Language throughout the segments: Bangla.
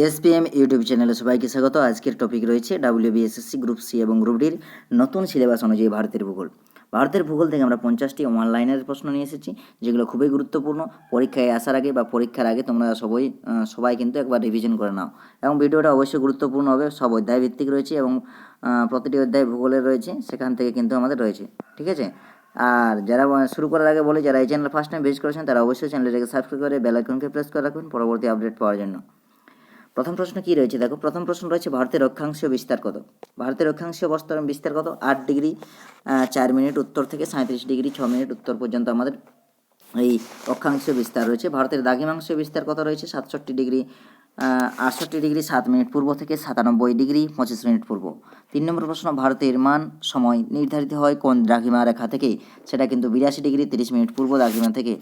এসপিএম ইউটিউব চ্যানেলে সবাইকে স্বাগত। আজকের টপিক রয়েছে ডাব্লিউবিএসএসসি গ্রুপ সি এবং গ্রুপ ডির নতুন সিলেবাস অনুযায়ী ভারতের ভূগোল। ভারতের ভূগোল থেকে আমরা 50টি অনলাইনের প্রশ্ন নিয়ে এসেছি, যেগুলো খুবই গুরুত্বপূর্ণ। পরীক্ষায় আসার আগে বা পরীক্ষার আগে তোমরা সবাই কিন্তু একবার রিভিশন করে নাও। এবং ভিডিওটা অবশ্যই গুরুত্বপূর্ণ হবে, সব অধ্যায় ভিত্তিক রয়েছে এবং প্রতিটি অধ্যায় ভূগোলের রয়েছে, সেখান থেকে কিন্তু আমাদের রয়েছে, ঠিক আছে। আর যারা শুরু করার আগে বলে, যারা এই চ্যানেল ফার্স্ট টাইম ভিজিট করেছেন তারা অবশ্যই চ্যানেলটাকে সাবস্ক্রাইব করে বেল আইকনকে প্রেস করে রাখবেন পরবর্তী আপডেট পাওয়ার জন্য। প্রথম প্রশ্ন কি রয়েছে দেখো, প্রথম প্রশ্ন রয়েছে ভারতের অক্ষাংশীয় বিস্তার কত। ভারতের অক্ষাংশীয় বিস্তার কত? 8 ডিগ্রি 4 মিনিট উত্তর থেকে 37 ডিগ্রি 6 মিনিট উত্তর পর্যন্ত আমাদের এই অক্ষাংশীয় বিস্তার রয়েছে। ভারতের দ্রাঘিমাংশীয় বিস্তার কত রয়েছে? 67 ডিগ্রি 68 ডিগ্রি 7 মিনিট পূর্ব থেকে 97 ডিগ্রি 25 মিনিট পূর্ব। 3 নম্বর প্রশ্ন, ভারতের মান সময় নির্ধারিত হয় কোন দ্রাঘিমা রেখা থেকে? সেটা কিন্তু 82 ডিগ্রি 30 মিনিট পূর্ব দ্রাঘিমা থেকে।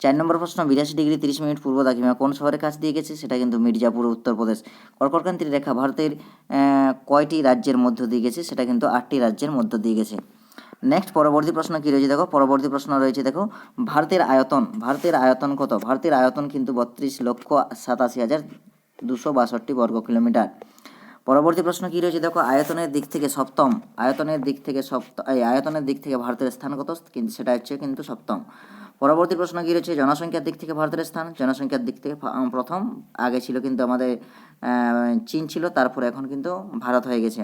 4 নম্বর প্রশ্ন, 82 ডিগ্রি 30 মিনিট পূর্ব দ্রাঘিমা কোন শহরের কাছ দিয়ে গেছে? সেটা কিন্তু মির্জাপুর, উত্তরপ্রদেশ। কর্কটক্রান্তির রেখা ভারতের কয়টি রাজ্যের মধ্য দিয়ে গেছে? সেটা কিন্তু 8টি রাজ্যের মধ্য দিয়ে গেছে। নেক্সট পরবর্তী প্রশ্ন কি রয়েছে দেখো, পরবর্তী প্রশ্ন রয়েছে দেখো, ভারতের আয়তন কত? ভারতের আয়তন কিন্তু 32,87,262 বর্গ কিলোমিটার। পরবর্তী প্রশ্ন কি রয়েছে দেখো, আয়তনের দিক থেকে ভারতের স্থান কত? কিন্তু সেটা হচ্ছে কিন্তু সপ্তম। পরবর্তী প্রশ্ন কি রয়েছে, জনসংখ্যার দিক থেকে ভারতের স্থান। জনসংখ্যার দিক থেকে প্রথম, আগে ছিল কিন্তু আমাদের চীন ছিল, তারপরে এখন কিন্তু ভারত হয়ে গেছে।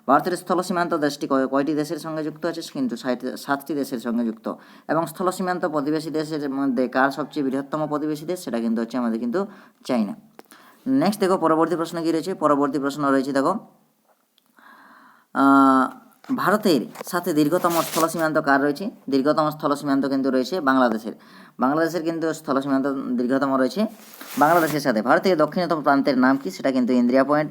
ভারতের স্থলসীমান্ত দেশটি কয়টি দেশের সঙ্গে যুক্ত আছে? কিন্তু 7টি দেশের সঙ্গে যুক্ত। এবং স্থলসীমান্ত প্রতিবেশী দেশের মধ্যে কার সবচেয়ে বৃহত্তম প্রতিবেশী দেশ? সেটা কিন্তু হচ্ছে আমাদের কিন্তু চাইনা। নেক্সট দেখো পরবর্তী প্রশ্ন কি রয়েছে, পরবর্তী প্রশ্ন রয়েছে দেখো, ভারতের সাথে দীর্ঘতম স্থলসীমান্ত কার রয়েছে? দীর্ঘতম স্থলসীমান্ত কিন্তু রয়েছে বাংলাদেশের কিন্তু স্থলসীমান্ত দীর্ঘতম রয়েছে বাংলাদেশের সাথে। ভারতের দক্ষিণতম প্রান্তের নাম কি? সেটা কিন্তু ইন্দ্রিয়া পয়েন্ট।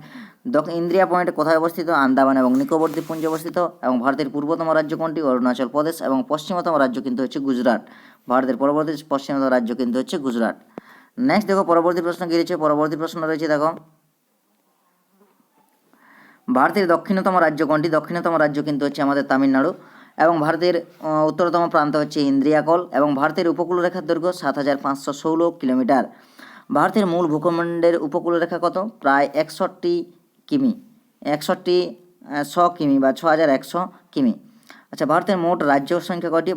ইন্দ্রিয়া পয়েন্ট কোথায় অবস্থিত? আন্দামান এবং নিকোবর দ্বীপপুঞ্জে অবস্থিত। এবং ভারতের পূর্বতম রাজ্য কোনটি? অরুণাচল প্রদেশ। এবং পশ্চিমতম রাজ্য কিন্তু হচ্ছে গুজরাট। ভারতের পশ্চিমতম রাজ্য কিন্তু হচ্ছে গুজরাট। নেক্সট দেখো পরবর্তী প্রশ্ন কি রয়েছে, পরবর্তী প্রশ্ন রয়েছে দেখো, ভারতের দক্ষিণতম রাজ্য কোনটি? দক্ষিণতম রাজ্য কিন্তু হচ্ছে আমাদের তামিলনাড়ু। এবং ভারতের উত্তরতম প্রান্ত হচ্ছে ইন্দ্রিয়াকল। এবং ভারতের উপকূলরেখার দৈর্ঘ্য 7,516 কিলোমিটার। ভারতের মূল ভূখণ্ডের উপকূলরেখা কত? প্রায় 61 কিমি, 61 কিমি বা 6100 কিমি। আচ্ছা, ভারতের মোট রাজ্য সংখ্যা কয়টি?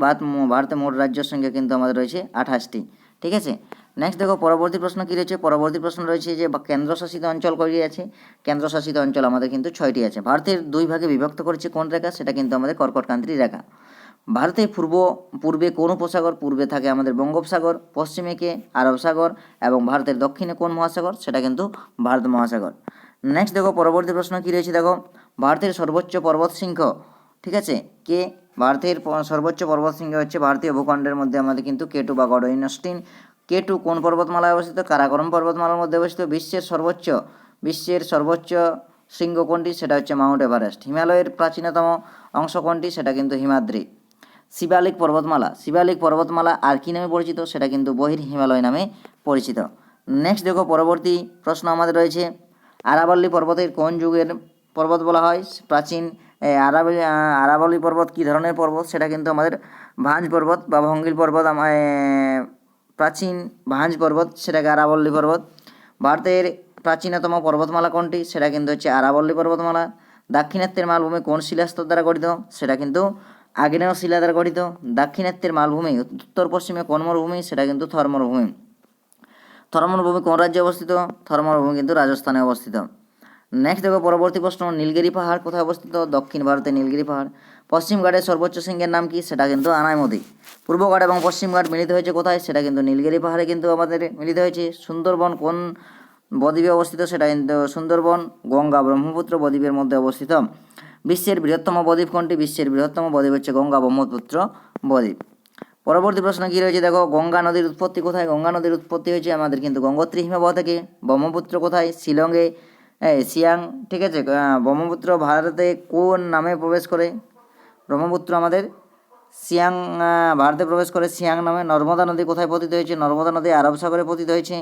ভারতের মোট রাজ্য সংখ্যা কিন্তু আমাদের রয়েছে 28টি, ঠিক আছে। নেক্সট দেখো পরবর্তী প্রশ্ন কী রয়েছে, পরবর্তী প্রশ্ন রয়েছে যে কেন্দ্রশাসিত অঞ্চল কয়টি আছে? কেন্দ্রশাসিত অঞ্চল আমাদের কিন্তু 6টি আছে। ভারতের 2 ভাগে বিভক্ত করেছে কোন রেখা? সেটা কিন্তু আমাদের কর্কটক্রান্তি রেখা। ভারতের পূর্বে কোন উপসাগর? পূর্বে থাকে আমাদের বঙ্গোপসাগর, পশ্চিমে কে? আরব সাগর। এবং ভারতের দক্ষিণে কোন মহাসাগর? সেটা কিন্তু ভারত মহাসাগর। নেক্সট দেখো পরবর্তী প্রশ্ন কী রয়েছে দেখো, ভারতের সর্বোচ্চ পর্বতশৃঙ্গ, ঠিক আছে, কে? ভারতের সর্বোচ্চ পর্বতশৃঙ্গ হচ্ছে ভারতীয় ভূখণ্ডের মধ্যে আমাদের কিন্তু কেটু বা গডইনস্টিন। কেটু কোন পর্বতমালায় অবস্থিত? কারাকোরাম পর্বতমালার মধ্যে অবস্থিত। বিশ্বের সর্বোচ্চ শৃঙ্গ কোনটি? সেটা হচ্ছে মাউন্ট এভারেস্ট। হিমালয়ের প্রাচীনতম অংশ কোনটি? সেটা কিন্তু হিমাদ্রি। শিবালিক পর্বতমালা আর কি নামে পরিচিত? সেটা কিন্তু বহির হিমালয় নামে পরিচিত। নেক্সট দেখো পরবর্তী প্রশ্ন আমাদের রয়েছে, আরাবল্লী পর্বতের কোন যুগের পর্বত বলা হয়? প্রাচীন আরাবল্লী পর্বত কী ধরনের পর্বত? সেটা কিন্তু আমাদের ভাঁজ পর্বত বা ভঙ্গিল পর্বত, প্রাচীন ভাঁজ পর্বত, সেটাকে আরাবল্লী পর্বত। ভারতের প্রাচীনতম পর্বতমালা কোনটি? সেটা কিন্তু হচ্ছে আরাবল্লী পর্বতমালা। দাক্ষিণাত্যের মালভূমি কোন শিলাস্তর দ্বারা গঠিত? সেটা কিন্তু আগ্নেয় শিলা দ্বারা গঠিত। দাক্ষিণাত্যের মালভূমি উত্তর পশ্চিমে কোন মরুভূমি? সেটা কিন্তু থর মরুভূমি। থর মরুভূমি কোন রাজ্যে অবস্থিত? থর মরুভূমি কিন্তু রাজস্থানে অবস্থিত। নেক্সট দেখো পরবর্তী প্রশ্ন, নীলগিরি পাহাড় কোথায় অবস্থিত? দক্ষিণ ভারতে নীলগিরি পাহাড়। পশ্চিম ঘাটের সর্বোচ্চ শৃঙ্গের নাম কি? সেটা কিন্তু আনাইমুদি। পূর্ব ঘাট এবং পশ্চিম ঘাট মিলিত হয়েছে কোথায়? সেটা কিন্তু নীলগিরি পাহাড়ে কিন্তু আমাদের মিলিত হয়েছে। সুন্দরবন কোন বদ্বীপে অবস্থিত? সেটা কিন্তু সুন্দরবন গঙ্গা ব্রহ্মপুত্র বদ্বীপের মধ্যে অবস্থিত। বিশ্বের বৃহত্তম বদ্বীপ কোনটি? বিশ্বের বৃহত্তম বদ্বীপ হচ্ছে গঙ্গা ব্রহ্মপুত্র বদ্বীপ। পরবর্তী প্রশ্ন কী রয়েছে দেখো, গঙ্গা নদীর উৎপত্তি কোথায়? গঙ্গা নদীর উৎপত্তি হয়েছে আমাদের কিন্তু গঙ্গোত্রী হিমবাহ থেকে। ব্রহ্মপুত্র কোথায়? শিলংয়ে, সিয়াং, ঠিক আছে। ব্রহ্মপুত্র ভারতে কোন নামে প্রবেশ করে? ব্রহ্মপুত্র আমাদের সিয়াং ভারতে প্রবেশ করে সিয়াং নামে। নর্মদা নদী কোথায় পতিত হয়েছে? নর্মদা নদী আরব সাগরে পতিত হয়েছে,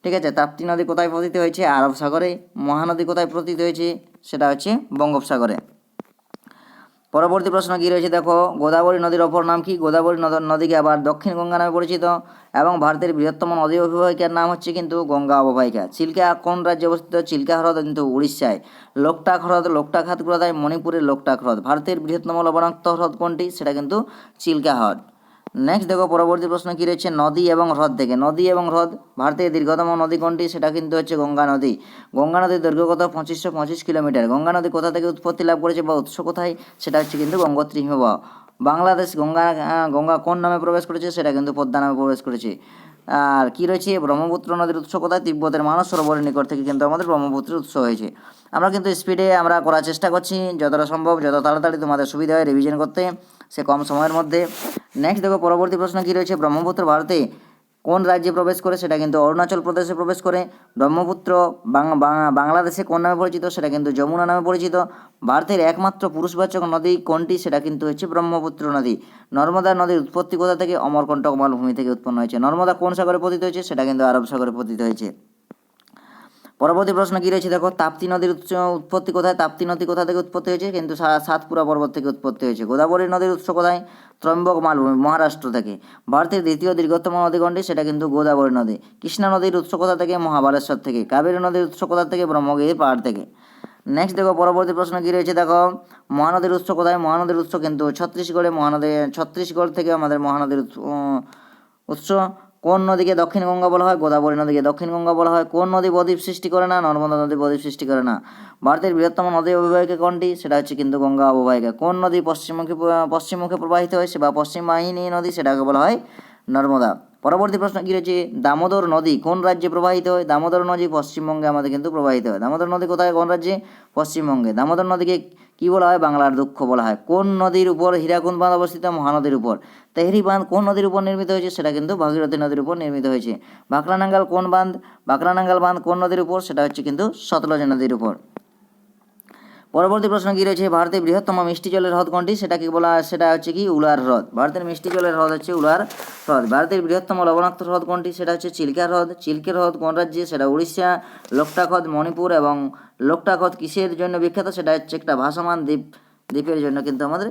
ঠিক আছে। তাপ্তি নদী কোথায় পতিত হয়েছে? আরব সাগরে। মহানদী কোথায় পতিত হয়েছে? সেটা হচ্ছে বঙ্গোপসাগরে। পরবর্তী প্রশ্ন কি রয়েছে দেখো, গোদাবরী নদীর অপর নাম কি? গোদাবরী নদীকে আবার দক্ষিণ গঙ্গা নামে পরিচিত এবং ভারতের বৃহত্তম নদী অববাহিকার নাম হচ্ছে কিন্তু গঙ্গা অববাহিকা। চিল্কা কোন রাজ্যে অবস্থিত? চিল্কা হ্রদ কিন্তু উড়িষ্যায়। লোকটাক হ্রদ, লোকটাক হ্রদ কোথায়? মণিপুরের লোকটাক হ্রদ। ভারতের বৃহত্তম লবণাক্ত হ্রদ কোনটি? সেটা কিন্তু চিল্কা হ্রদ। নেক্সট দেখো পরবর্তী প্রশ্ন কি রয়েছে, নদী এবং হ্রদ থেকে। নদী এবং হ্রদ, ভারতের দীর্ঘতম নদী কোনটি? সেটা কিন্তু হচ্ছে গঙ্গা নদী। গঙ্গা নদীর দৈর্ঘ্য কত? 2525 কিলোমিটার। গঙ্গা নদী কোথা থেকে উৎপত্তি লাভ করেছে বা উৎস কোথায়? সেটা হচ্ছে কিন্তু গঙ্গোত্রী হিমবাহ। বাংলাদেশ গঙ্গা কোন নামে প্রবেশ করেছে? সেটা কিন্তু পদ্মা নামে প্রবেশ করেছে। আর কি রয়েছে, ব্রহ্মপুত্র নদীর উৎস কোথায়? তিব্বতের মানস সরোবরের নিকট থেকে কিন্তু আমাদের ব্রহ্মপুত্রের উৎস হয়েছে। আমরা কিন্তু স্পিডে আমরা করার চেষ্টা করছি, যতটা সম্ভব যত তাড়াতাড়ি তোমাদের সুবিধা হয় রিভিশন করতে, সে কম সময়ের মধ্যে। নেক্সট দেখো পরবর্তী প্রশ্ন কি রয়েছে, ব্রহ্মপুত্র ভারতে কোন রাজ্যে প্রবেশ করে? সেটা কিন্তু অরুণাচল প্রদেশে প্রবেশ করে। ব্রহ্মপুত্র বাংলাদেশে কোন নামে পরিচিত? সেটা কিন্তু যমুনা নামে পরিচিত। ভারতের একমাত্র পুরুষবাচক নদী কোনটি? সেটা কিন্তু হচ্ছে ব্রহ্মপুত্র নদী। নর্মদা নদীর উৎপত্তি কোথা থেকে? অমরকণ্টক মালভূমি থেকে উৎপন্ন হয়েছে। নর্মদা কোন সাগরে পতিত হয়েছে? সেটা কিন্তু আরব সাগরে পতিত হয়েছে। পরবর্তী প্রশ্ন কি রয়েছে দেখো, তাপ্তি নদীর উৎপত্তি কোথায়? তাপ্তি নদী কোথা থেকে উৎপত্তি হয়েছে? কিন্তু সাতপুরা পর্বত থেকে উৎপত্তি হয়েছে। গোদাবরী নদীর উৎস কোথায়? ত্রম্বক মালভূমি, মহারাষ্ট্র থেকে। ভারতের দ্বিতীয় দীর্ঘতম নদী কোনটি? সেটা কিন্তু গোদাবরী নদী। কৃষ্ণা নদীর উৎস কোথা থেকে? মহাবালেশ্বর থেকে। কাবেরী নদীর উৎস কোথা থেকে? ব্রহ্মগিরি পাহাড় থেকে। নেক্সট দেখো পরবর্তী প্রশ্ন কি রয়েছে দেখো, মহানদীর উৎস কোথায়? মহানদীর উৎস কিন্তু ছত্তিশগড়ে। ছত্তিশগড় থেকে আমাদের মহানদীর উৎস। কোন নদীকে দক্ষিণ গঙ্গা বলা হয়? গোদাবরী নদীকে দক্ষিণ গঙ্গা বলা হয়। কোন নদী বদ্বীপ সৃষ্টি করে না? নর্মদা নদী বদ্বীপ সৃষ্টি করে না। ভারতের বৃহত্তম নদী অববাহিকা কোনটি? সেটা হচ্ছে কিন্তু গঙ্গা অববাহিকা। কোন নদী পশ্চিমমুখে প্রবাহিত হয় বা পশ্চিম বাহিনী নদী? সেটাকে বলা হয় নর্মদা। পরবর্তী প্রশ্ন কি রয়েছে, দামোদর নদী কোন রাজ্যে প্রবাহিত হয়? দামোদর নদী পশ্চিমবঙ্গে আমাদের কিন্তু প্রবাহিত হয়। দামোদর নদী কোথায়, কোন রাজ্যে? পশ্চিমবঙ্গে। দামোদর নদীকে কি বলা হয়? বাংলার দুঃখ বলা হয়। কোন নদীর উপর হীরাকুন্দ বাঁধ অবস্থিত? মহানদীর উপর। তেহরি বাঁধ কোন নদীর উপর নির্মিত হয়েছে? সেটা কিন্তু ভাগীরথী নদীর উপর নির্মিত হয়েছে। বাঁকড়ানাঙ্গাল কোন বাঁধ? বাঁকড়ানাঙ্গাল বাঁধ কোন নদীর উপর? সেটা হচ্ছে কিন্তু সতলজ নদীর উপর। পরবর্তী প্রশ্ন কি রয়েছে, ভারতের বৃহত্তম মিষ্টি জলের হ্রদ কোনটি? সেটা কি বলা? সেটা হচ্ছে কি উলার হ্রদ। ভারতের মিষ্টি জলের হ্রদ হচ্ছে উলার হ্রদ। ভারতের বৃহত্তম লবণাক্ত হ্রদ কোনটি? সেটা হচ্ছে চিল্কা হ্রদ। চিল্কের হ্রদ কোন রাজ্যে? সেটা উড়িষ্যা। লোকটাক হ্রদ মণিপুর। এবং লোকটাক হ্রদ কিসের জন্য বিখ্যাত? সেটা হচ্ছে একটা ভাসমান দ্বীপের জন্য কিন্তু আমাদের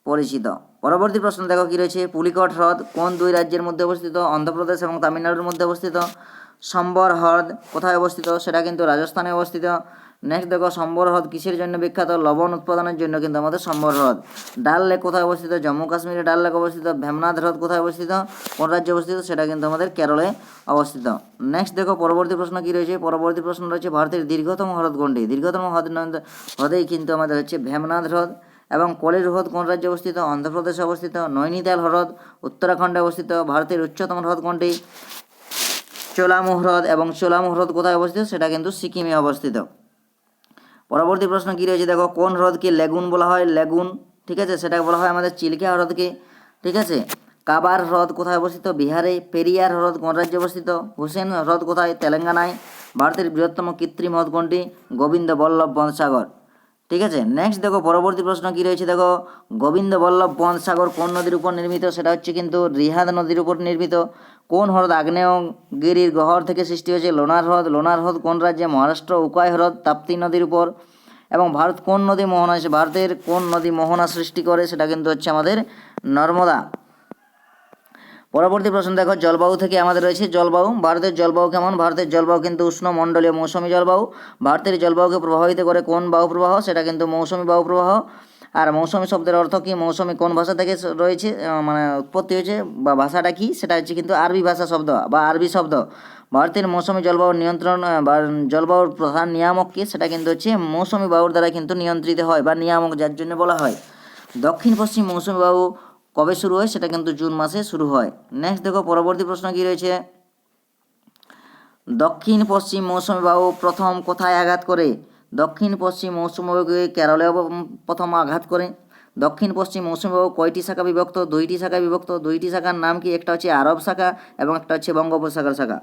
পরিচিত। পরবর্তী প্রশ্ন দেখো কি রয়েছে, পুলিকট হ্রদ কোন দুই রাজ্যের মধ্যে অবস্থিত? অন্ধ্রপ্রদেশ এবং তামিলনাড়ুর মধ্যে অবস্থিত। সম্বর হ্রদ কোথায় অবস্থিত? সেটা কিন্তু রাজস্থানে অবস্থিত। নেক্সট দেখো, সম্বর হ্রদ কিসের জন্য বিখ্যাত? লবণ উৎপাদনের জন্য কিন্তু আমাদের সম্বর হ্রদ। ডাল লেক কোথায় অবস্থিত? জম্মু কাশ্মীরে ডাল লেক অবস্থিত। ভেমনাথ হ্রদ কোথায় অবস্থিত? কোন রাজ্যে অবস্থিত? সেটা কিন্তু আমাদের কেরলে অবস্থিত। নেক্সট দেখো পরবর্তী প্রশ্ন কি রয়েছে, পরবর্তী প্রশ্ন রয়েছে ভারতের দীর্ঘতম হ্রদ কোনটি? দীর্ঘতম হ্রদেই কিন্তু আমাদের হচ্ছে ভেমনাথ হ্রদ। এবং কলির হ্রদ কোন রাজ্যে অবস্থিত? অন্ধ্রপ্রদেশে অবস্থিত। নৈনিতাল হ্রদ উত্তরাখণ্ডে অবস্থিত। ভারতের উচ্চতম হ্রদ কোনটি? চোলামু হ্রদ। এবং চোলামু হ্রদ কোথায় অবস্থিত? সেটা কিন্তু সিকিমে অবস্থিত। পরবর্তী প্রশ্ন কি রয়েছে দেখো, কোন হ্রদকে লেগুন বলা হয়? লেগুন, ঠিক আছে, সেটাকে বলা হয় আমাদের চিল্কা হ্রদকে। ঠিক আছে। কাবার হ্রদ কোথায় অবস্থিত? বিহারে। পেরিয়ার হ্রদ কোন রাজ্যে অবস্থিত? হুসেন হ্রদ কোথায়? তেলেঙ্গানায়। ভারতের বৃহত্তম কৃত্রিম হ্রদ কোনটি? গোবিন্দ বল্লভ বনসাগর। ঠিক আছে। নেক্সট দেখো পরবর্তী প্রশ্ন কি রয়েছে দেখো, গোবিন্দ বল্লভ বনসাগর কোন নদীর উপর নির্মিত? সেটা হচ্ছে কিন্তু রিহাদ নদীর উপর নির্মিত। কোন হ্রদ আগ্নেয়গিরির গহ্বর থেকে সৃষ্টি হয়েছে? লোনার হ্রদ। লোনার হ্রদ কোন রাজ্যে? মহারাষ্ট্র। উকাই হ্রদ তাপ্তি নদীর উপর। এবং ভারত কোন নদী মোহনা ভারতের কোন নদী মোহনা সৃষ্টি করে? সেটা কিন্তু হচ্ছে আমাদের নর্মদা। পরবর্তী প্রশ্ন দেখো, জলবায়ু থেকে আমাদের রয়েছে জলবায়ু। ভারতের জলবায়ু কেমন? ভারতের জলবায়ু কিন্তু উষ্ণমণ্ডলীয় মৌসুমী জলবায়ু। ভারতের জলবায়ুকে প্রভাবিত করে কোন বায়ু প্রবাহ? সেটা কিন্তু মৌসুমী বায়ু প্রবাহ। আর মৌসুমী শব্দের অর্থ কি? মৌসুমী কোন ভাষা থেকে রয়েছে, মানে উৎপত্তি হয়েছে বা ভাষাটা কি? সেটা হচ্ছে কিন্তু আরবি ভাষা শব্দ বা আরবি শব্দ। ভারতের মৌসুমী জলবায়ুর নিয়ন্ত্রণ বা জলবায়ুর প্রধান নিয়ামক কি? সেটা কিন্তু হচ্ছে মৌসুমী বায়ুর দ্বারা কিন্তু নিয়ন্ত্রিত হয় বা নিয়ামক যার জন্য বলা হয়। দক্ষিণ পশ্চিম মৌসুমী বায়ু কবে শুরু হয়? সেটা কিন্তু জুন মাসে শুরু হয়। নেক্সট দেখো পরবর্তী প্রশ্ন কি রয়েছে, দক্ষিণ পশ্চিম মৌসুমী বায়ু প্রথম কোথায় আঘাত করে? দক্ষিণ পশ্চিম মৌসুমী বায়ুকে কেরলে প্রথম আঘাত করে। দক্ষিণ পশ্চিম মৌসুমী বায়ু কয়টি শাখা বিভক্ত? দুইটি শাখায় বিভক্ত। দুইটি শাখার নাম কি? একটা হচ্ছে আরব শাখা এবং একটা হচ্ছে বঙ্গোপসাগর শাখা।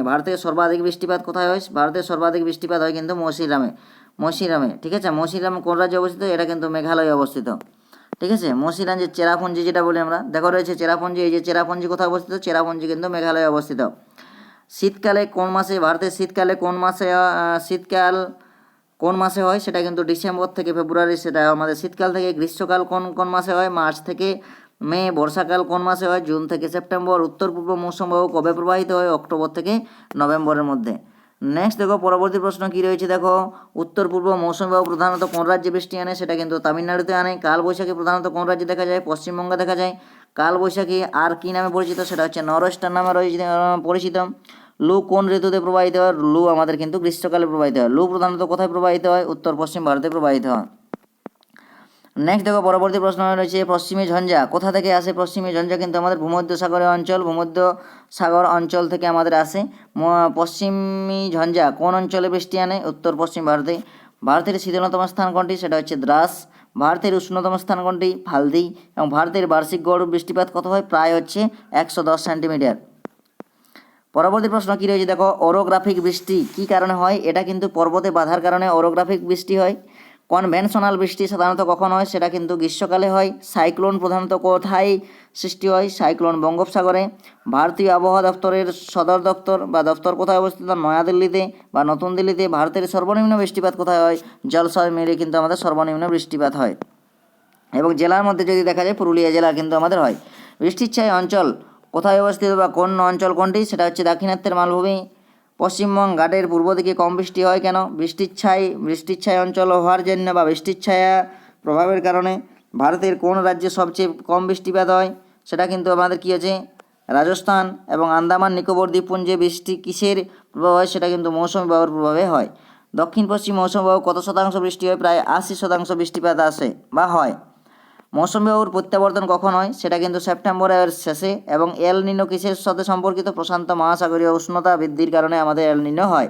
ভারতের সর্বাধিক বৃষ্টিপাত কোথায় হয়? ভারতের সর্বাধিক বৃষ্টিপাত হয় কিন্তু মৌসিরামে। ঠিক আছে। মৌসিরাম কোন রাজ্যে অবস্থিত? এটা কিন্তু মেঘালয়ে অবস্থিত। ঠিক আছে। মৌসিরাম যে চেরাপুঞ্জি যেটা বলি আমরা, দেখো রয়েছে চেরাপুঞ্জি। এই যে চেরাপুঞ্জি কোথায় অবস্থিত? চেরাপুঞ্জি কিন্তু মেঘালয়ে অবস্থিত। শীতকালে কোন মাসে ভারতের শীতকাল কোন মাসে হয় সেটা কিন্তু ডিসেম্বর থেকে ফেব্রুয়ারি, সেটা আমাদের শীতকাল থেকে। গ্রীষ্মকাল কোন কোন মাসে হয়? মার্চ থেকে মে। বর্ষাকাল কোন মাসে হয়? জুন থেকে সেপ্টেম্বর। উত্তর পূর্ব মৌসুম বায়ু কবে প্রবাহিত হয়? অক্টোবর থেকে নভেম্বরের মধ্যে। নেক্সট দেখো পরবর্তী প্রশ্ন কি রয়েছে দেখো, উত্তর পূর্ব মৌসুমী বায়ু প্রধানত কোন রাজ্যে বৃষ্টি আনে? সেটা কিন্তু তামিলনাড়ুতে আনে। কালবৈশাখী প্রধানত কোন রাজ্যে দেখা যায়? পশ্চিমবঙ্গে দেখা যায়। কালবৈশাখী আর কি নামে পরিচিত? সেটা হচ্ছে নরওয়েস্টার নামে পরিচিত। লু কোন ঋতুতে প্রবাহিত হয়? লু আমাদের কিন্তু গ্রীষ্মকালে প্রবাহিত হয়। লু প্রধানত কোথায় প্রবাহিত হয়? উত্তর পশ্চিম ভারতে প্রবাহিত হয়। নেক্সট দেখো পরবর্তী প্রশ্ন রয়েছে পশ্চিমী ঝঞ্ঝা কোথা থেকে আসে? পশ্চিমী ঝঞ্ঝা কিন্তু আমাদের ভূমধ্য সাগর অঞ্চল থেকে আমাদের আসে। পশ্চিমী ঝঞ্ঝা কোন অঞ্চলে বৃষ্টি আনে? উত্তর পশ্চিম ভারতে। ভারতের শীতলতম স্থান কোনটি? সেটা হচ্ছে দ্রাস। ভারতের উষ্ণতম স্থান কোনটি? ফালদি। এবং ভারতের বার্ষিক গড় বৃষ্টিপাত কত হয়? প্রায় হচ্ছে 110 সেন্টিমিটার। পরবর্তী প্রশ্ন কি রয়েছে দেখো, অরোগ্রাফিক বৃষ্টি কি কারণে হয়? এটা কিন্তু পর্বতে বাধার কারণে অরোগ্রাফিক বৃষ্টি হয়। কনভেনশনাল বৃষ্টি সাধারণত কখন হয়? সেটা কিন্তু গ্রীষ্মকালে হয়। সাইক্লোন প্রধানত কোথায় সৃষ্টি হয়? সাইক্লোন বঙ্গোপসাগরে। ভারতীয় আবহাওয়া দপ্তরের সদর দপ্তর বা দপ্তর কোথায় অবস্থিত? নয়াদিল্লিতে বা নতুন দিল্লিতে। ভারতের সর্বনিম্ন বৃষ্টিপাত কোথায় হয়? জলসয়মেরে কিন্তু আমাদের সর্বনিম্ন বৃষ্টিপাত হয়। এবং জেলার মধ্যে যদি দেখা যায় পুরুলিয়া জেলা কিন্তু আমাদের হয়। বৃষ্টির ছায় অঞ্চল কোথায় অবস্থিত বা কোন অঞ্চল কোনটি? সেটা হচ্ছে দাক্ষিণাত্যের মালভূমি। পশ্চিমবঙ্গ ঘাটের পূর্ব দিকে কম বৃষ্টি হয় কেন? বৃষ্টির ছায় অঞ্চল হওয়ার জন্য বা বৃষ্টির ছায়া প্রভাবের কারণে। ভারতের কোন রাজ্যে সবচেয়ে কম বৃষ্টিপাত হয়? সেটা কিন্তু আমাদের কী আছে? রাজস্থান। এবং আন্দামান নিকোবর দ্বীপপুঞ্জে বৃষ্টি কিসের প্রভাবে হয়? সেটা কিন্তু মৌসুমী বায়ুর প্রভাবে হয়। দক্ষিণ পশ্চিম মৌসুমী বায়ু কত শতাংশ বৃষ্টি হয়? প্রায় 80% বৃষ্টিপাত আসে বা হয়। মৌসুমী বায়ুর প্রত্যাবর্তন কখন হয়? সেটা কিন্তু সেপ্টেম্বরের শেষে। এবং এল নিনো কিসের সাথে সম্পর্কিত? প্রশান্ত মহাসাগরীয় উষ্ণতা বৃদ্ধির কারণে আমাদের এল নিনো হয়।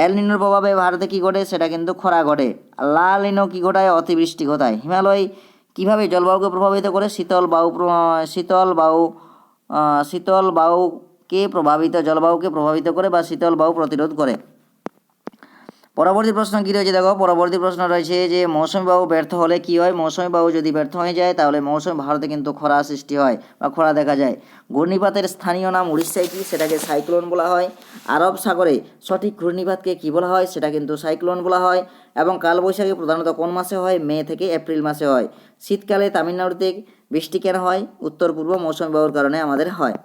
এল নিনোর প্রভাবে ভারতে কী ঘটে? সেটা কিন্তু খরা ঘটে। লা নিনো কী ঘটায়? অতিবৃষ্টি ঘটায়। হিমালয় কীভাবে জলবায়ুকে প্রভাবিত করে? জলবায়ুকে প্রভাবিত করে বা শীতল বায়ু প্রতিরোধ করে। পরবর্তী প্রশ্ন কী রয়েছে দেখো, পরবর্তী প্রশ্ন রয়েছে যে মৌসুমী বায়ু ব্যর্থ হলে কী হয়? মৌসুমী বায়ু যদি ব্যর্থ হয়ে যায় তাহলে ভারতে কিন্তু খরা সৃষ্টি হয় বা খরা দেখা যায়। ঘূর্ণিপাতের স্থানীয় নাম উড়িষ্যায় কী? সেটাকে সাইক্লোন বলা হয়। আরব সাগরে সঠিক ঘূর্ণিপাতকে কী বলা হয়? সেটা কিন্তু সাইক্লোন বলা হয়। এবং কালবৈশাখী প্রধানত কোন মাসে হয়? মে থেকে এপ্রিল মাসে হয়। শীতকালে তামিলনাড়ুতে বৃষ্টি কেন হয়? উত্তর পূর্ব মৌসুমী বায়ুর কারণে আমাদের হয়।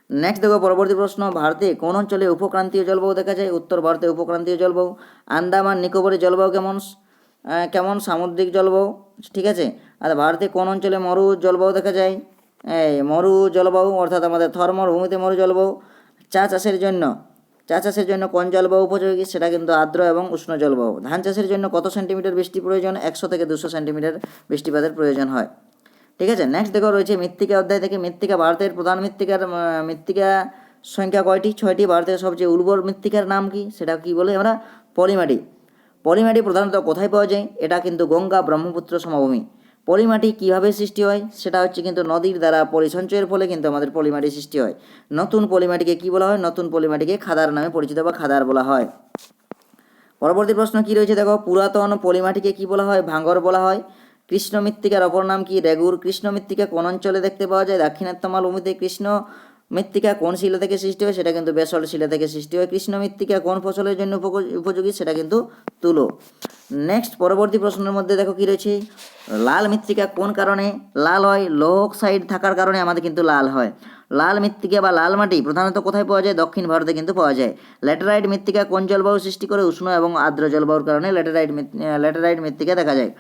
নেক্সট দেখো পরবর্তী প্রশ্ন, ভারতে কোন অঞ্চলে উপক্রান্তীয় জলবায়ু দেখা যায়? উত্তর ভারতে উপক্রান্তীয় জলবায়ু। আন্দামান নিকোবরের জলবায়ু কেমন সামুদ্রিক জলবায়ু, ঠিক আছে। আর ভারতে কোন অঞ্চলে মরু জলবায়ু দেখা যায়? মরু জলবায়ু অর্থাৎ আমাদের থর মরুভূমিতে মরু জলবায়ু। চা চাষের জন্য কোন জলবায়ু উপযোগী? সেটা কিন্তু আর্দ্র এবং উষ্ণ জলবায়ু। ধান চাষের জন্য কত সেন্টিমিটার বৃষ্টি প্রয়োজন? 100 থেকে 200 সেন্টিমিটার বৃষ্টিপাতের প্রয়োজন হয়, ঠিক আছে। নেক্সট দেখো রয়েছে মৃত্তিকা অধ্যায় থেকে মৃত্তিকা। ভারতের প্রধান মৃত্তিকা সংখ্যা কয়টি? 6টি। ভারতের সবচেয়ে উর্বর মৃত্তিকার নাম কি? সেটা কি বলে আমরা? পলিমাটি। পলিমাটি প্রধানত কোথায় পাওয়া যায়? এটা কিন্তু গঙ্গা ব্রহ্মপুত্র সমভূমি। পলিমাটি কীভাবে সৃষ্টি হয়? সেটা হচ্ছে কিন্তু নদীর দ্বারা পরিসঞ্চয়ের ফলে কিন্তু আমাদের পলিমাটি সৃষ্টি হয়। নতুন পলিমাটিকে কী বলা হয়? নতুন পলিমাটিকে খাদার নামে পরিচিত বা খাদার বলা হয়। পরবর্তী প্রশ্ন কি রয়েছে দেখো, পুরাতন পলিমাটিকে কী বলা হয়? ভাঙর বলা হয়। কৃষ্ণ মৃত্তিকার অপর নাম কি? রেগুর। কৃষ্ণ মৃত্তিকা কোন অঞ্চলে দেখতে পাওয়া যায়? দাক্ষিণাত্য মালভূমিতে। কৃষ্ণ মৃত্তিকা কোন শিলা থেকে সৃষ্টি হয়? সেটা কিন্তু বেসল্ট শিলা থেকে সৃষ্টি হয়। কৃষ্ণ মৃত্তিকা কোন ফসলের জন্য উপযোগী? সেটা কিন্তু তুলো। নেক্সট পরবর্তী প্রশ্নের মধ্যে দেখো কি রয়েছে, লাল মৃত্তিকা কোন কারণে লাল হয়? লৌহ অক্সাইড থাকার কারণে আমাদের কিন্তু লাল হয়। লাল মৃত্তিকা বা লাল মাটি প্রধানত কোথায় পাওয়া যায়? দক্ষিণ ভারতে কিন্তু পাওয়া যায়। ল্যাটেরাইট মৃত্তিকা কোন জলবায়ু সৃষ্টি করে? উষ্ণ এবং আর্দ্র জলবায়ুর কারণে ল্যাটেরাইট মৃত্তিকা দেখা যায়।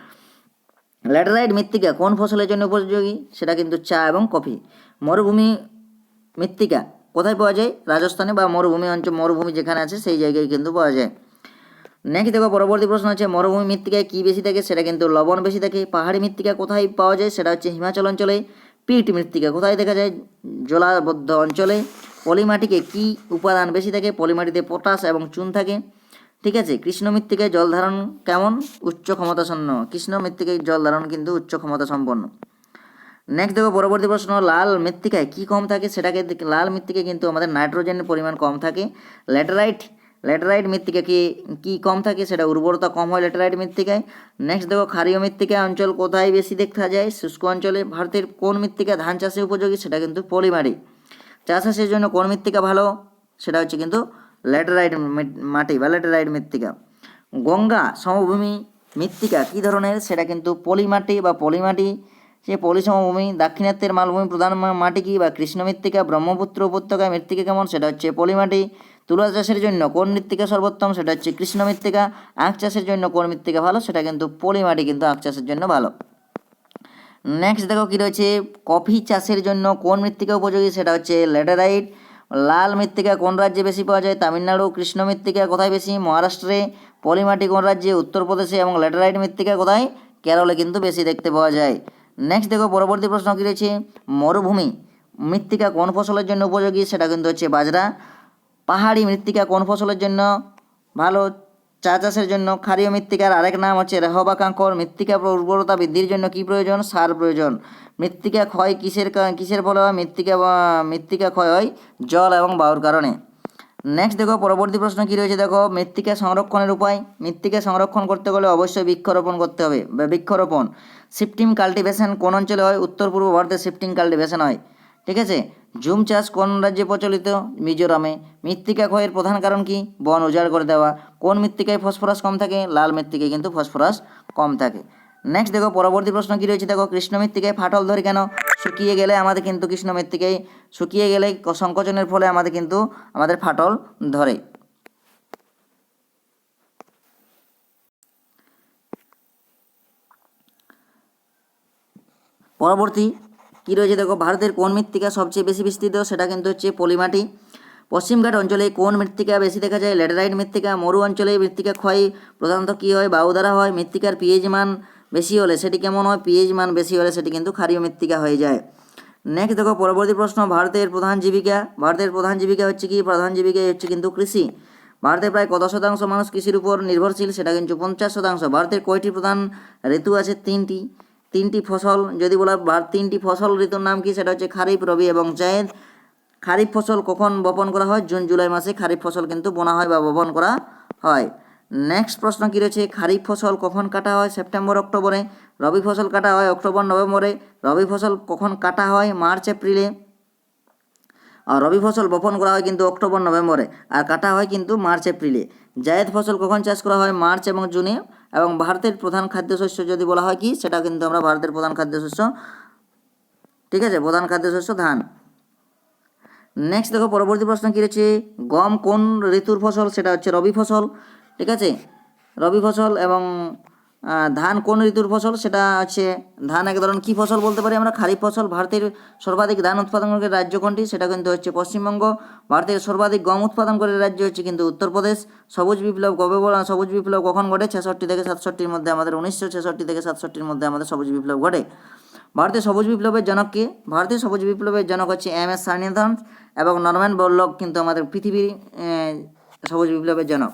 ল্যাটেরাইট মৃত্তিকা কোন ফসলের জন্য উপযোগী? সেটা কিন্তু চা এবং কফি। মরুভূমি মৃত্তিকা কোথায় পাওয়া যায়? রাজস্থানে বা মরুভূমি যেখানে আছে সেই জায়গায় কিন্তু পাওয়া যায়। নেক্সট দেখো পরবর্তী প্রশ্ন হচ্ছে মরুভূমি মৃত্তিকায় কী বেশি থাকে? সেটা কিন্তু লবণ বেশি থাকে। পাহাড়ি মৃত্তিকা কোথায় পাওয়া যায়? সেটা হচ্ছে হিমাচল অঞ্চলে। পিট মৃত্তিকা কোথায় দেখা যায়? জলাবদ্ধ অঞ্চলে। পলিমাটিকে কী উপাদান বেশি থাকে? পলিমাটিতে পটাশ এবং চুন থাকে, ঠিক আছে। কৃষ্ণ মৃত্তিকায় জল ধারণ কেমন? উচ্চ ক্ষমতাসম্পন্ন। কৃষ্ণ মৃত্তিকায় জল ধারণ কিন্তু উচ্চ ক্ষমতা সম্পন্ন। নেক্সট দেখো পরবর্তী প্রশ্ন, লাল মৃত্তিকায় কী কম থাকে? সেটাকে লাল মৃত্তিকায় কিন্তু আমাদের নাইট্রোজেনের পরিমাণ কম থাকে। ল্যাটেরাইট মৃত্তিকা কি কম থাকে? সেটা উর্বরতা কম হয় ল্যাটেরাইট মৃত্তিকায়। নেক্সট দেখো ক্ষারীয় মৃত্তিকা অঞ্চল কোথায় বেশি দেখা যায়? শুষ্ক অঞ্চলে। ভারতের কোন মৃত্তিকা ধান চাষে উপযোগী? সেটা কিন্তু পলিমাটি। চা চাষের জন্য কোন মৃত্তিকা ভালো? সেটা হচ্ছে কিন্তু ল্যাটেরাইট মাটি বা ল্যাটেরাইট মৃত্তিকা। গঙ্গা সমভূমি মৃত্তিকা কী ধরনের, সেটা কিন্তু পলিমাটি বা পলিমাটি। সে পলি সমভূমি। দাক্ষিণাত্যের মালভূমি প্রধান মাটি কি, বা কৃষ্ণ মৃত্তিকা। ব্রহ্মপুত্র উপত্যকায় মৃত্তিকা কেমন, সেটা হচ্ছে পলিমাটি। তুলা চাষের জন্য কোন মৃত্তিকা সর্বোত্তম, সেটা হচ্ছে কৃষ্ণ মৃত্তিকা। আখ চাষের জন্য কোন মৃত্তিকা ভালো, সেটা কিন্তু পলিমাটি কিন্তু আখ চাষের জন্য ভালো। নেক্সট দেখো কী রয়েছে, কফি চাষের জন্য কোন মৃত্তিকা উপযোগী, সেটা হচ্ছে ল্যাটেরাইট। লাল মৃত্তিকা কোন রাজ্যে বেশি পাওয়া যায়, তামিলনাড়ু। কৃষ্ণ মৃত্তিকা কোথায় বেশি, মহারাষ্ট্রে। পলিমাটি কোন রাজ্যে, উত্তরপ্রদেশে। এবং ল্যাটেরাইট মৃত্তিকা কোথায়, কেরলে কিন্তু বেশি দেখতে পাওয়া যায়। নেক্সট দেখো পরবর্তী প্রশ্ন কী রয়েছে, মরুভূমি মৃত্তিকা কোন ফসলের জন্য উপযোগী, সেটা কিন্তু হচ্ছে বাজরা। পাহাড়ি মৃত্তিকা কোন ফসলের জন্য ভালো, চা চাষের জন্য। ক্ষারীয় মৃত্তিকার আরেক নাম হচ্ছে রেহবা কাঁকর। মৃত্তিকা উর্বরতা বৃদ্ধির জন্য কী প্রয়োজন, সার প্রয়োজন। মৃত্তিকা ক্ষয় কিসের ফলে হয়, মৃত্তিকা ক্ষয় হয় জল এবং বায়ুর কারণে। নেক্সট দেখো পরবর্তী প্রশ্ন কী রয়েছে, দেখো মৃত্তিকা সংরক্ষণের উপায়। মৃত্তিকা সংরক্ষণ করতে গেলে অবশ্যই বৃক্ষরোপণ করতে হবে, বা বৃক্ষরোপণ। শিফটিং কাল্টিভেশন কোন অঞ্চলে হয়, উত্তর পূর্ব ভারতে শিফটিং কাল্টিভেশন হয়, ঠিক আছে। জুম চাষ কোন রাজ্যে প্রচলিত, মিজোরামে। মৃত্তিকা ক্ষয়ের প্রধান কারণ কি, বন উজাড় করে দেওয়া। কোন মৃত্তিকায় ফসফরাস কম থাকে, লাল মৃত্তিকায় কিন্তু ফসফরাস কম থাকে। নেক্সট দেখো পরবর্তী প্রশ্ন কী রয়েছে, দেখো কৃষ্ণ মৃত্তিকায় ফাটল ধরে কেন, শুকিয়ে গেলে আমাদের কিন্তু কৃষ্ণ মৃত্তিকায় শুকিয়ে গেলে সংকোচনের ফলে আমাদের ফাটল ধরে। পরবর্তী কী রয়েছে, দেখো ভারতের কোন মৃত্তিকা সবচেয়ে বেশি বিস্তৃত, সেটা কিন্তু হচ্ছে পলিমাটি। পশ্চিমঘাট অঞ্চলে কোন মৃত্তিকা বেশি দেখা যায়, ল্যাটেরাইট মৃত্তিকা। মরু অঞ্চলে মৃত্তিকা ক্ষয় প্রধানত কী হয়, বায়ু দ্বারা হয়। মৃত্তিকার পিএইচ মান বেশি হলে সেটি কেমন হয়, পিএইচ মান বেশি হলে সেটি কিন্তু ক্ষারীয় মৃত্তিকা হয়ে যায়। নেক্সট দেখো পরবর্তী প্রশ্ন, ভারতের প্রধান জীবিকা হচ্ছে কি, প্রধান জীবিকা হচ্ছে কিন্তু কৃষি। ভারতে প্রায় কত শতাংশ মানুষ কৃষির উপর নির্ভরশীল, সেটা কিন্তু 50%। ভারতের কয়টি প্রধান ঋতু আছে, তিনটি ফসল যদি বলা, তিনটি ফসল ঋতুর নাম কি, সেটা হচ্ছে খারিফ, রবি এবং জায়েদ। খারিফ ফসল কখন বপন করা হয়, জুন জুলাই মাসে খারিফ ফসল কিন্তু বোনা হয় বা বপন করা হয়। নেক্সট প্রশ্ন কী রয়েছে, খারিফ ফসল কখন কাটা হয়, সেপ্টেম্বর অক্টোবরে। রবি ফসল কাটা হয় অক্টোবর নভেম্বরে। রবি ফসল কখন কাটা হয়, মার্চ এপ্রিলে। আর রবি ফসল বপন করা হয় কিন্তু অক্টোবর নভেম্বরে, আর কাটা হয় কিন্তু মার্চ এপ্রিলে। জায়েদ ফসল কখন চাষ করা হয়, মার্চ এবং জুনে। এবং ভারতের প্রধান খাদ্যশস্য যদি বলা হয় কি, সেটা কিন্তু আমরা ভারতের প্রধান খাদ্যশস্য, ঠিক আছে, প্রধান খাদ্যশস্য ধান। নেক্সট দেখো পরবর্তী প্রশ্ন কী রয়েছে, গম কোন ঋতুর ফসল, সেটা হচ্ছে রবি ফসল, ঠিক আছে, রবি ফসল। এবং ধান কোন ঋতুর ফসল, সেটা হচ্ছে ধান এক ধরনের কী ফসল বলতে পারি আমরা, খারিফ ফসল। ভারতের সর্বাধিক ধান উৎপাদনকারী রাজ্য কোনটি, সেটা কিন্তু হচ্ছে পশ্চিমবঙ্গ। ভারতের সর্বাধিক গম উৎপাদনকারী রাজ্য হচ্ছে কিন্তু উত্তরপ্রদেশ। সবুজ বিপ্লব কখন ঘটে, 66 থেকে 67-র মধ্যে, আমাদের 1966 থেকে 67-র মধ্যে আমাদের সবুজ বিপ্লব ঘটে। ভারতের সবুজ বিপ্লবের জনক কে, ভারতের সবুজ বিপ্লবের জনক হচ্ছে MS স্বামীনাথন এবং নরম্যান বোরলগ কিন্তু আমাদের পৃথিবীর সবুজ বিপ্লবের জনক।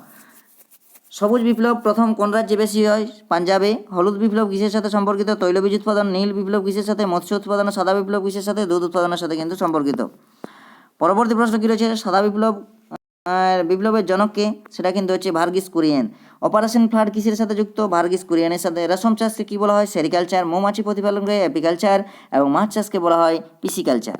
সবুজ বিপ্লব প্রথম কোন রাজ্যে বেশি হয়, পাঞ্জাবে। হলুদ বিপ্লব কিসের সাথে সম্পর্কিত, তৈলবীজ উৎপাদন। নীল বিপ্লব কিসের সাথে, মৎস্য উৎপাদন। সাদা বিপ্লব কিসের সাথে, দুধ উৎপাদনের সাথে কিন্তু সম্পর্কিত। পরবর্তী প্রশ্ন কী রয়েছে, সাদা বিপ্লবের জনককে, সেটা কিন্তু হচ্ছে ভার্গিস কুরিয়েন। অপারেশন ফ্লাড কিসের সাথে যুক্ত, ভার্গিস কুরিয়েনের সাথে। রেশম চাষকে কী বলা হয়, সেরিকালচার। মৌমাছি প্রতিপালনকে অ্যাপিকালচার এবং মাছ চাষকে বলা হয় পিসিকালচার।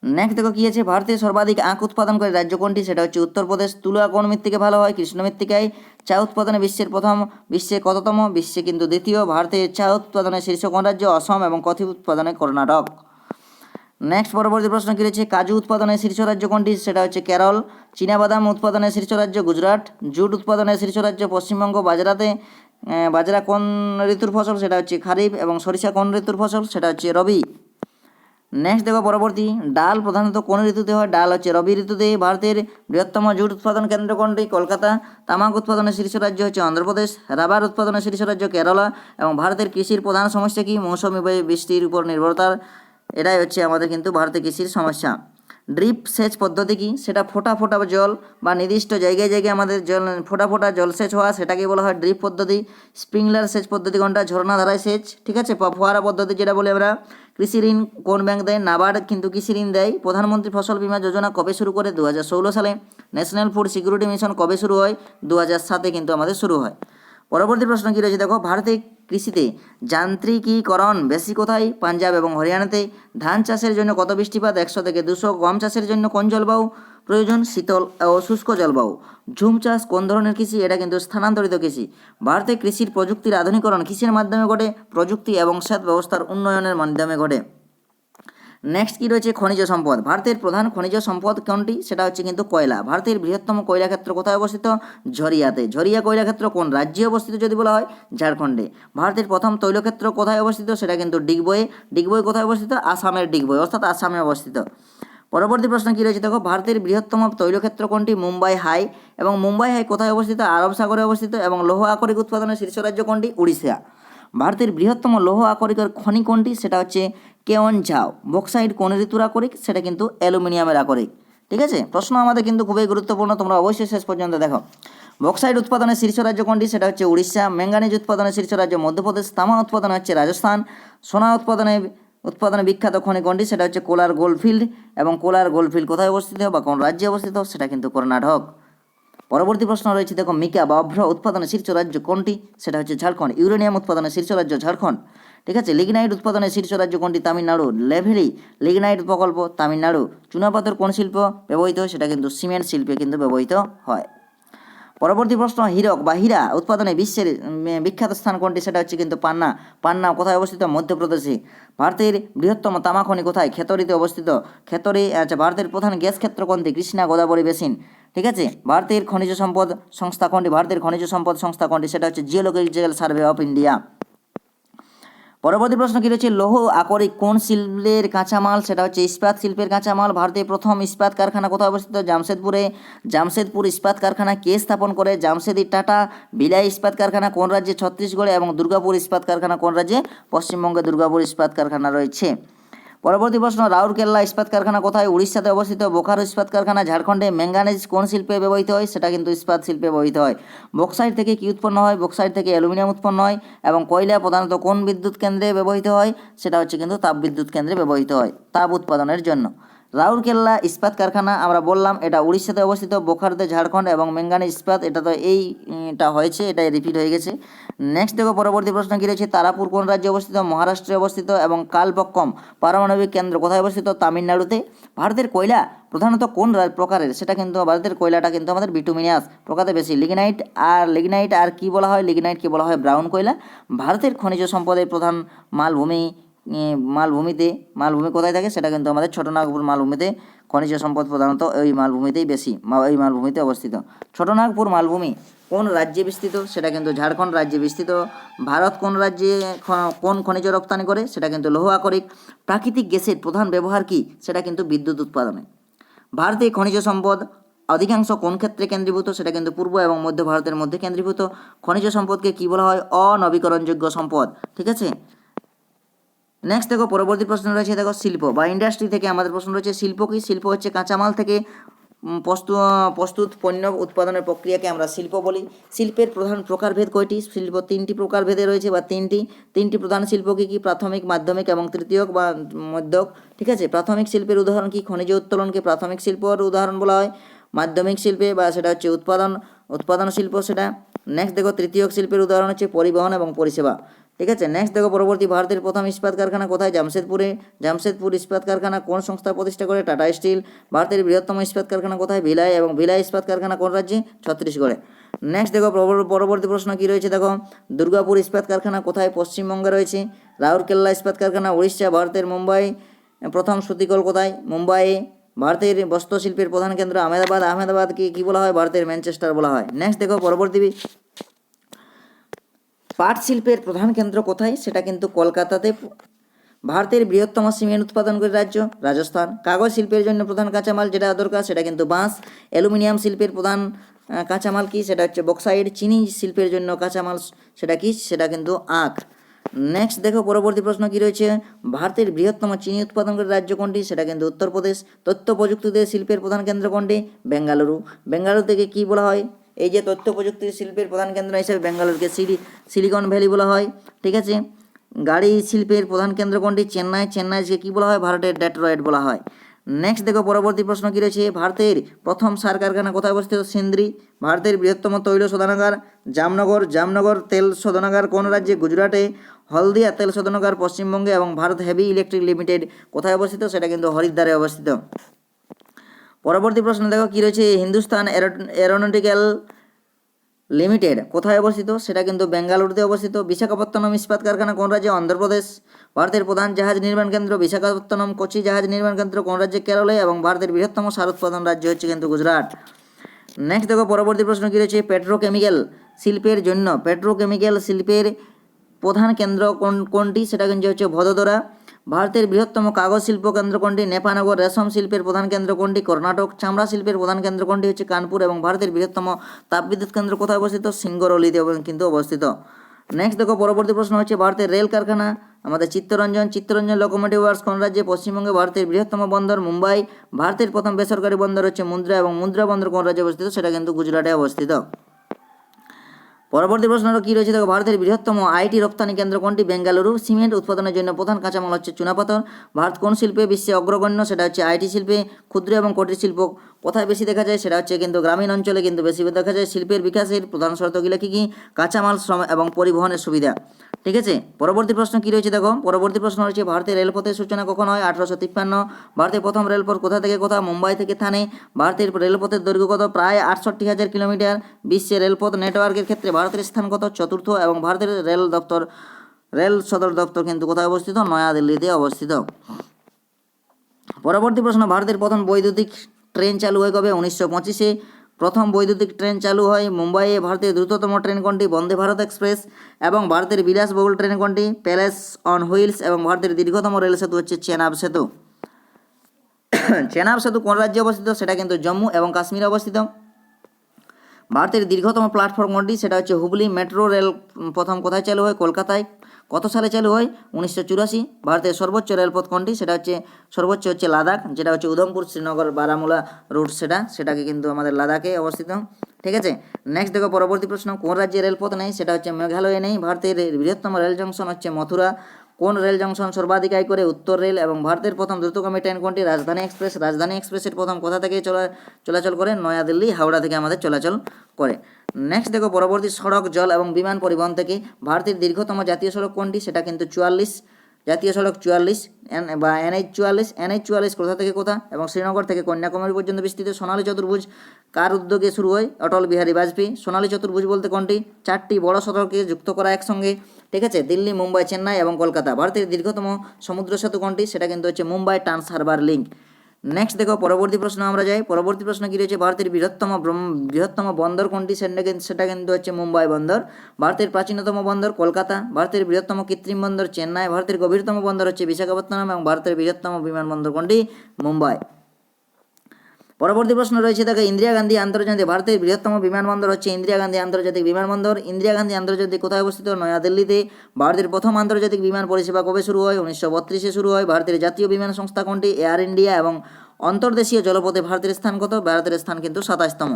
নেক্সট দেখো কী আছে, ভারতের সর্বাধিক আখ উৎপাদনকারী রাজ্য কোনটি, সেটা হচ্ছে উত্তরপ্রদেশ। তুলা কোন মৃত্তিকা ভালো হয়, কৃষ্ণ মৃত্তিকায়। চা উৎপাদনে বিশ্বের প্রথম, বিশ্বে কততম, বিশ্বে কিন্তু দ্বিতীয়। ভারতের চা উৎপাদনে শীর্ষ কোন রাজ্য, অসম। এবং কফি উৎপাদনে কর্ণাটক। নেক্সট পরবর্তী প্রশ্ন কী রয়েছে, কাজু উৎপাদনের শীর্ষ রাজ্য কোনটি, সেটা হচ্ছে কেরল। চীনাবাদাম উৎপাদনের শীর্ষ রাজ্য গুজরাট। জুট উৎপাদনের শীর্ষ রাজ্য পশ্চিমবঙ্গ। বাজরা কোন ঋতুর ফসল, সেটা হচ্ছে খারিফ। এবং সরিষা কোন ঋতুর ফসল, সেটা হচ্ছে রবি। নেক্সট দেখো পরবর্তী, ডাল প্রধানত কোন ঋতুতে হয়, ডাল হচ্ছে রবি ঋতুতে। ভারতের বৃহত্তম জুট উৎপাদন কেন্দ্র কোনটি, কলকাতা। তামাক উৎপাদনের শীর্ষ রাজ্য হচ্ছে অন্ধ্রপ্রদেশ। রাবার উৎপাদনের শীর্ষ রাজ্য কেরালা। এবং ভারতের কৃষির প্রধান সমস্যা কি, মৌসুমি বৃষ্টির উপর নির্ভরতা। এটাই হচ্ছে আমাদের কিন্তু ভারতের কৃষির সমস্যা। ড্রিপ সেচ পদ্ধতি কি, সেটা ফোঁটা ফোঁটা জল বা নির্দিষ্ট জায়গায় আমাদের ফোঁটা ফোঁটা জলসেচ হওয়া, সেটাকে বলা হয় ড্রিপ পদ্ধতি। স্প্রিংলার সেচ পদ্ধতি কোনটা, ঝর্ণাধারায় সেচ, ঠিক আছে। ফোয়ারা পদ্ধতি যেটা বলি আমরা। কৃষি ঋণ কোন ব্যাংক দেয়, নাবার্ড কিন্তু কৃষি ঋণ দেয়। প্রধানমন্ত্রী ফসল বীমা যোজনা কবে শুরু করে, 2016 সালে। ন্যাশনাল ফুড সিকিউরিটি মিশন কবে শুরু হয়, 2007-এ কিন্তু আমাদের শুরু হয়। পরবর্তী প্রশ্ন কী রয়েছে, দেখো ভারতে কৃষিতে যান্ত্রিকীকরণ বেশি কোথায়, পাঞ্জাব এবং হরিয়ানাতে। ধান চাষের জন্য কত বৃষ্টিপাত, 100 থেকে 200। গম চাষের জন্য কোন জলবায়ু প্রয়োজন শীতল ও শুষ্ক জলবায়ু। ঝুম চাষ কোন ধরনের কৃষি? এটা কিন্তু স্থানান্তরিত কৃষি। ভারতে কৃষির প্রযুক্তির আধুনিকরণ কিসের মাধ্যমে ঘটে? প্রযুক্তি এবং সেচ ব্যবস্থার উন্নয়নের মাধ্যমে ঘটে। নেক্সট কি রয়েছে? খনিজ সম্পদ। ভারতের প্রধান খনিজ সম্পদ কোনটি? সেটা হচ্ছে কিন্তু কয়লা। ভারতের বৃহত্তম কয়লা ক্ষেত্র কোথায় অবস্থিত? ঝরিয়াতে। ঝরিয়া কয়লা ক্ষেত্র কোন রাজ্যে অবস্থিত যদি বলা হয়? ঝাড়খণ্ডে। ভারতের প্রথম তৈলক্ষেত্র কোথায় অবস্থিত? সেটা কিন্তু ডিগবয়ে। ডিগবয়ে কোথায় অবস্থিত? আসামের ডিগবয়ে, অর্থাৎ আসামে অবস্থিত। পরবর্তী প্রশ্ন কি রয়েছে দেখো, ভারতের বৃহত্তম তৈলক্ষেত্র কোনটি? মুম্বাই হাই। এবং মুম্বাই হাই কোথায় অবস্থিত? আরব সাগরে অবস্থিত। এবং লৌহ আকরিক উৎপাদনের শীর্ষ রাজ্য কোনটি? উড়িষ্যা। ভারতের বৃহত্তম লৌহ আকরিকের খনি কোনটি? সেটা হচ্ছে কেওনঝাও। বক্সাইট কোন ঋতুর আকরিক? সেটা কিন্তু অ্যালুমিনিয়ামের আকরিক। ঠিক আছে, প্রশ্ন আমাদের কিন্তু খুবই গুরুত্বপূর্ণ, তোমরা অবশ্যই শেষ পর্যন্ত দেখো। বক্সাইট উৎপাদনের শীর্ষ রাজ্য কোনটি? সেটা হচ্ছে উড়িষ্যা। ম্যাঙ্গানিজ উৎপাদনের শীর্ষ রাজ্য মধ্যপ্রদেশ। তামা উৎপাদনে হচ্ছে রাজস্থান। সোনা উৎপাদনে বিখ্যাত খনি কোনটি? সেটা হচ্ছে কোলার গোল্ডফিল্ড। এবং কোলার গোল্ডফিল্ড কোথায় অবস্থিত বা কোন রাজ্যে অবস্থিত? সেটা কিন্তু কর্ণাটক। পরবর্তী প্রশ্ন রয়েছে দেখো, মিকা বা অভ্র উৎপাদনের শীর্ষ রাজ্য কোনটি? সেটা হচ্ছে ঝাড়খণ্ড। ইউরেনিয়াম উৎপাদনের শীর্ষ রাজ্য ঝাড়খণ্ড। ঠিক আছে, লিগনাইট উৎপাদনের শীর্ষ রাজ্য কোনটি? তামিলনাড়ু। লেভেলি লিগনাইট প্রকল্প তামিলনাড়ু। চুনাপাথর কোন শিল্প ব্যবহৃত হয়? সেটা কিন্তু সিমেন্ট শিল্পে কিন্তু ব্যবহৃত হয়। পরবর্তী প্রশ্ন, হীরক বা হীরা উৎপাদনে বিশ্বের বিখ্যাত স্থান কোনটি? সেটা হচ্ছে কিন্তু পান্না। পান্না কোথায় অবস্থিত? মধ্যপ্রদেশে। ভারতের বৃহত্তম তামা খনি কোথায়? খেতড়িতে অবস্থিত। খেতড়ি। আচ্ছা, ভারতের প্রধান গ্যাস ক্ষেত্র কোনটি? কৃষ্ণা গোদাবরী বেসিন। ঠিক আছে, ভারতের খনিজ সম্পদ সংস্থা কোনটি? ভারতের খনিজ সম্পদ সংস্থা কোনটি? সেটা হচ্ছে জিওলজিক্যাল সার্ভে অফ ইন্ডিয়া। পরবর্তী প্রশ্ন কি রয়েছে, লৌহ আকরিক কোন শিল্পের কাঁচামাল? সেটা হচ্ছে ইস্পাত শিল্পের কাঁচামাল। ভারতের প্রথম ইস্পাত কারখানা কোথায় অবস্থিত? জামশেদপুরে। জামশেদপুর ইস্পাত কারখানা কে স্থাপন করে? জামশেদি টাটা। ভিলাই ইস্পাত কারখানা কোন রাজ্যে? ছত্তিশগড়ে। এবং দুর্গাপুর ইস্পাত কারখানা কোন রাজ্যে? পশ্চিমবঙ্গে দুর্গাপুর ইস্পাত কারখানা রয়েছে। পরবর্তী প্রশ্ন, রাউরকেল্লা ইস্পাত কারখানা কোথায়? উড়িষ্যাতে অবস্থিত। বোকারো ইস্পাত কারখানা ঝাড়খণ্ডে। ম্যাঙ্গানিজ কোন শিল্পে ব্যবহৃত হয়? সেটা কিন্তু ইস্পাত শিল্পে ব্যবহৃত হয়। বক্সাইট থেকে কি উৎপন্ন হয়? বক্সাইট থেকে অ্যালুমিনিয়াম উৎপন্ন হয়। এবং কয়লা প্রধানত কোন বিদ্যুৎ কেন্দ্রে ব্যবহৃত হয়? সেটা হচ্ছে কিন্তু তাপবিদ্যুৎ কেন্দ্রে ব্যবহৃত হয় তাপ উৎপাদনের জন্য। রাউরকেল্লা ইস্পাত কারখানা আমরা বললাম এটা উড়িষ্যাতে অবস্থিত, বোকারোতে ঝাড়খণ্ড। এবং ম্যাঙ্গানিজ ইস্পাত এটা তো এইটা হয়েছে, এটাই রিপিট হয়ে গেছে। নেক্সট দেখো, পরবর্তী প্রশ্ন কী রয়েছে, তারাপুর কোন রাজ্যে অবস্থিত? মহারাষ্ট্রে অবস্থিত। এবং কালপক্কম পারমাণবিক কেন্দ্র কোথায় অবস্থিত? তামিলনাড়ুতে। ভারতের কয়লা প্রধানত কোন প্রকারের? সেটা কিন্তু ভারতের কয়লাটা কিন্তু আমাদের বিটুমিনাস প্রকারে বেশি। লিগনাইট আর কি বলা হয়? লিগনাইটকে বলা হয় ব্রাউন কয়লা। ভারতের খনিজ সম্পদের প্রধান মালভূমি মালভূমি কোথায় থাকে? সেটা কিন্তু আমাদের ছোটনাগপুর মালভূমিতে খনিজ সম্পদ প্রধানত ওই মালভূমিতেই বেশি, ওই মালভূমিতে অবস্থিত। ছোটনাগপুর মালভূমি কোন রাজ্যে বিস্তৃত? সেটা কিন্তু ঝাড়খণ্ড রাজ্যে বিস্তৃত। ভারত কোন রাজ্যে কোন খনিজ রপ্তানি করে? সেটা কিন্তু লৌহ আকরিক। প্রাকৃতিক গ্যাসের প্রধান ব্যবহার কি? সেটা কিন্তু বিদ্যুৎ উৎপাদনে। ভারতে খনিজ সম্পদ অধিকাংশ কোন ক্ষেত্রে কেন্দ্রীভূত? সেটা কিন্তু পূর্ব এবং মধ্য ভারতের মধ্যে কেন্দ্রীভূত। খনিজ সম্পদকে কি বলা হয়? অনবীকরণযোগ্য সম্পদ। ঠিক আছে, নেক্সট দেখো, পরবর্তী প্রশ্ন রয়েছে দেখো, শিল্প বা ইন্ডাস্ট্রি থেকে আমাদের প্রশ্ন রয়েছে, শিল্প কি? শিল্প হচ্ছে কাঁচামাল থেকে প্রস্তুত পণ্য উৎপাদনের প্রক্রিয়াকে আমরা শিল্প বলি। শিল্পের প্রধান প্রকারভেদ কয়টি? শিল্প তিনটি প্রকারভেদে রয়েছে বা তিনটি প্রধান শিল্প কি কি? প্রাথমিক, মাধ্যমিক এবং তৃতীয়ক বা মধ্যক। ঠিক আছে, প্রাথমিক শিল্পের উদাহরণ কি? খনিজ উত্তোলনকে প্রাথমিক শিল্পের উদাহরণ বলা হয় মাধ্যমিক শিল্পে, বা সেটা হচ্ছে উৎপাদন শিল্প সেটা। নেক্সট দেখো, তৃতীয়ক শিল্পের উদাহরণ হচ্ছে পরিবহন এবং পরিষেবা। ঠিক আছে, নেক্সট দেখো, পরবর্তী, ভারতের প্রথম ইস্পাত কারখানা কোথায়? জামশেদপুরে। জামশেদপুর ইস্পাত কারখানা কোন সংস্থা প্রতিষ্ঠা করে? টাটা স্টিল। ভারতের বৃহত্তম ইস্পাত কারখানা কোথায়? ভিলাই। এবং ভিলাই ইস্পাত কারখানা কোন রাজ্যে? ছত্তিশগড়ে। নেক্সট দেখো, পরবর্তী প্রশ্ন কি রয়েছে দেখো, দুর্গাপুর ইস্পাত কারখানা কোথায়? পশ্চিমবঙ্গে রয়েছে। রাউরকেল্লা ইস্পাত কারখানা উড়িষ্যা। ভারতের মুম্বাই প্রথম সুতিকল কোথায়? মুম্বাইয়ে। ভারতের বস্ত্র শিল্পের প্রধান কেন্দ্র আহমেদাবাদ। আহমেদাবাদকে কি বলা হয়? ভারতের ম্যানচেস্টার বলা হয়। নেক্সট দেখো, পরবর্তী, পাট শিল্পের প্রধান কেন্দ্র কোথায়? সেটা কিন্তু কলকাতাতে। ভারতের বৃহত্তম সিমেন্ট উৎপাদনকারী রাজ্য রাজস্থান। কাগজ শিল্পের জন্য প্রধান কাঁচামাল যেটা দরকার সেটা কিন্তু বাঁশ। অ্যালুমিনিয়াম শিল্পের প্রধান কাঁচামাল কি? সেটা হচ্ছে বক্সাইড। চিনি শিল্পের জন্য কাঁচামাল সেটা কি? সেটা কিন্তু আখ। নেক্সট দেখো, পরবর্তী প্রশ্ন কি রয়েছে, ভারতের বৃহত্তম চিনি উৎপাদনকারী রাজ্য কোনটি? সেটা কিন্তু উত্তরপ্রদেশ। তথ্য প্রযুক্তিতে শিল্পের প্রধান কেন্দ্র কোনটি? বেঙ্গালুরু। বেঙ্গালুরু থেকে কি বলা হয়? এই যে তথ্য প্রযুক্তির শিল্পের প্রধান কেন্দ্র হিসেবে বেঙ্গালুরুকে সিলিকন ভ্যালি বলা হয়। ঠিক আছে, গাড়ি শিল্পের প্রধান কেন্দ্র কোনটি? চেন্নাই। চেন্নাইকে কী বলা হয়? ভারতের ডেট্রয়েট বলা হয়। নেক্সট দেখো, পরবর্তী প্রশ্ন কী রয়েছে, ভারতের প্রথম সার কারখানা কোথায় অবস্থিত? সিন্দ্রি। ভারতের বৃহত্তম তৈল শোধনাগার জামনগর। জামনগর তেল শোধনাগার কোন রাজ্যে? গুজরাটে। হলদিয়া তেল শোধনাগার পশ্চিমবঙ্গে। এবং ভারত হেভি ইলেকট্রিক লিমিটেড কোথায় অবস্থিত? সেটা কিন্তু হরিদ্বারে অবস্থিত। পরবর্তী প্রশ্ন দেখো কি রয়েছে, হিন্দুস্তান এরোনটিক্যাল লিমিটেড কোথায় অবস্থিত, সেটা কিন্তু বেঙ্গালুরুতে অবস্থিত। বিশাখাপত্তনম ইস্পাত কারখানা কোন রাজ্যে, অন্ধ্রপ্রদেশ। ভারতের প্রধান জাহাজ নির্মাণ কেন্দ্র বিশাখাপত্তনম। কোচি জাহাজ নির্মাণ কেন্দ্র কোন রাজ্যে, কেরলে। এবং ভারতের বৃহত্তম সার উৎপাদন রাজ্য হচ্ছে কিন্তু গুজরাট। নেক্সট দেখো পরবর্তী প্রশ্ন কী রয়েছে, পেট্রোকেমিক্যাল শিল্পের জন্য পেট্রোকেমিক্যাল শিল্পের প্রধান কেন্দ্র কোনটি, সেটা কিন্তু হচ্ছে ভদোদরা। ভারতের বৃহত্তম কাগজ শিল্প কেন্দ্র কোনটি, নেপানগর। রেশম শিল্পের প্রধান কেন্দ্র কোনটি, কর্ণাটক। চামড়া শিল্পের প্রধান কেন্দ্র কোনটি হচ্ছে কানপুর। এবং ভারতের বৃহত্তম তাপবিদ্যুৎ কেন্দ্র কোথায় অবস্থিত, সিঙ্গরৌলিতে কিন্তু অবস্থিত। নেক্সট দেখো পরবর্তী প্রশ্ন হচ্ছে, ভারতের রেল কারখানা আমাদের চিত্তরঞ্জন লোকোমোটিভ ওয়ার্কস কোন রাজ্যে, পশ্চিমবঙ্গে। ভারতের বৃহত্তম বন্দর মুম্বাই। ভারতের প্রথম বেসরকারি বন্দর হচ্ছে মুন্দ্রা। এবং মুন্দ্রা বন্দর কোন রাজ্যে অবস্থিত, সেটা কিন্তু গুজরাটে অবস্থিত। পরবর্তী প্রশ্ন কী রয়েছে দেখো, ভারতের বৃহত্তম আইটি রপ্তানি কেন্দ্র কোনটি, বেঙ্গালুরু। সিমেন্ট উৎপাদনের জন্য প্রধান কাঁচামাল হচ্ছে চুনাপাথর। ভারত কোন শিল্পে বিশ্বে অগ্রগণ্য, সেটা হচ্ছে আইটি শিল্পে। ক্ষুদ্র এবং কুটির শিল্প কোথায় বেশি দেখা যায়, সেটা হচ্ছে কিন্তু গ্রামীণ অঞ্চলে কিন্তু বেশি দেখা যায়। শিল্পের বিকাশের প্রধান শর্তগুলো কী কী, কাঁচামাল, শ্রম এবং পরিবহনের সুবিধা। ঠিক আছে, পরবর্তী প্রশ্ন কী রয়েছে দেখো, পরবর্তী প্রশ্ন হচ্ছে, ভারতের রেলপথের সূচনা কখন হয়, 1853। ভারতের প্রথম রেলপথ কোথা থেকে কোথা, মুম্বাই থেকে থানে। ভারতের রেলপথের দৈর্ঘ্য কত, প্রায় 68,000 কিলোমিটার। বিশ্বের রেলপথ নেটওয়ার্কের ক্ষেত্রে ভারতের স্থান কত, চতুর্থ। এবং ভারতের রেল সদর দপ্তর কিন্তু কোথায় অবস্থিত, নয়াদিল্লিতে অবস্থিত। পরবর্তী প্রশ্ন, ভারতের প্রথম বৈদ্যুতিক ট্রেন চালু হয় কবে, 1925-এ প্রথম বৈদ্যুতিক ট্রেন চালু হয় মুম্বাইয়ে। ভারতের দ্রুততম ট্রেন কোনটি, বন্দে ভারত এক্সপ্রেস। এবং ভারতের বিলাসবহুল ট্রেন কোনটি, প্যালেস অন হুইলস। এবং ভারতের দীর্ঘতম রেল সেতু হচ্ছে চেনাব সেতু। চেনাব সেতু কোন রাজ্যে অবস্থিত, সেটা কিন্তু জম্মু এবং কাশ্মীরে অবস্থিত। ভারতের দীর্ঘতম প্ল্যাটফর্ম কোনটি, সেটা হচ্ছে হুগলি। মেট্রো রেল প্রথম কোথায় চালু হয়, কলকাতায়। কত সালে চালু হয়, 1984। ভারতের সর্বোচ্চ রেলপথ কোনটি, সেটা হচ্ছে সর্বোচ্চ হচ্ছে লাদাখ, যেটা হচ্ছে উধমপুর, শ্রীনগর, বারামুলা রুট, সেটাকে কিন্তু আমাদের লাদাখে অবস্থিত। ঠিক আছে, নেক্সট দেখো পরবর্তী প্রশ্ন, কোন রাজ্যে রেলপথ নেই, সেটা হচ্ছে মেঘালয়ে নেই। ভারতের বৃহত্তম রেল জংশন হচ্ছে মথুরা। কোন রেল জংশন সর্বাধিক আয় করে, উত্তর রেল। এবং ভারতের প্রথম দ্রুতগামী ট্রেন কোনটি, রাজধানী এক্সপ্রেস। রাজধানী এক্সপ্রেসের প্রথম কোথা থেকে চলাচল করে, নয়াদিল্লি, হাওড়া থেকে আমাদের চলাচল করে। নেক্সট দেখো পরবর্তী, সড়ক, জল এবং বিমান পরিবহন থেকে ভারতের দীর্ঘতম জাতীয় সড়ক কোনটি, সেটা কিন্তু 44, জাতীয় সড়ক 44 বা NH 44 কোথা থেকে কোথা, এবং শ্রীনগর থেকে কন্যাকুমারী পর্যন্ত বিস্তৃত। সোনালী চতুর্ভুজ কার উদ্যোগে শুরু হয়, অটল বিহারী বাজপেয়ী। সোনালী চতুর্ভুজ বলতে কোনটি, 4টি বড় সড়ককে যুক্ত করা একসঙ্গে। ঠিক আছে, দিল্লি, মুম্বাই, চেন্নাই এবং কলকাতা। ভারতের দীর্ঘতম সমুদ্র সেতু কোনটি, সেটা কিন্তু হচ্ছে Mumbai trans harbour link. Next দেখো পরবর্তী প্রশ্ন আমরা যাই। পরবর্তী প্রশ্ন কী রয়েছে, ভারতের বৃহত্তম বন্দর কোনটি, সেটা কিন্তু হচ্ছে মুম্বাই বন্দর। ভারতের প্রাচীনতম বন্দর কলকাতা। ভারতের বৃহত্তম কৃত্রিম বন্দর চেন্নাই। ভারতের গভীরতম বন্দর হচ্ছে বিশাখাপত্তনম। এবং ভারতের বৃহত্তম বিমানবন্দর কোনটি, মুম্বাই। পরবর্তী প্রশ্ন রয়েছে দেখো, ইন্দিরা গান্ধী আন্তর্জাতিক, ভারতের বৃহত্তম বিমানবন্দর হচ্ছে ইন্দিরা গান্ধী আন্তর্জাতিক বিমানবন্দর। ইন্দিরা গান্ধী আন্তর্জাতিক কোথায় অবস্থিত, নয়াদিল্লিতে। ভারতের প্রথম আন্তর্জাতিক বিমান পরিষেবা কবে শুরু হয়, 1932-এ শুরু হয়। ভারতের জাতীয় বিমান সংস্থা কোনটি, এয়ার ইন্ডিয়া। এবং অন্তর্দেশীয় জলপথে ভারতের স্থান কত, ভারতের স্থান কিন্তু 27তম।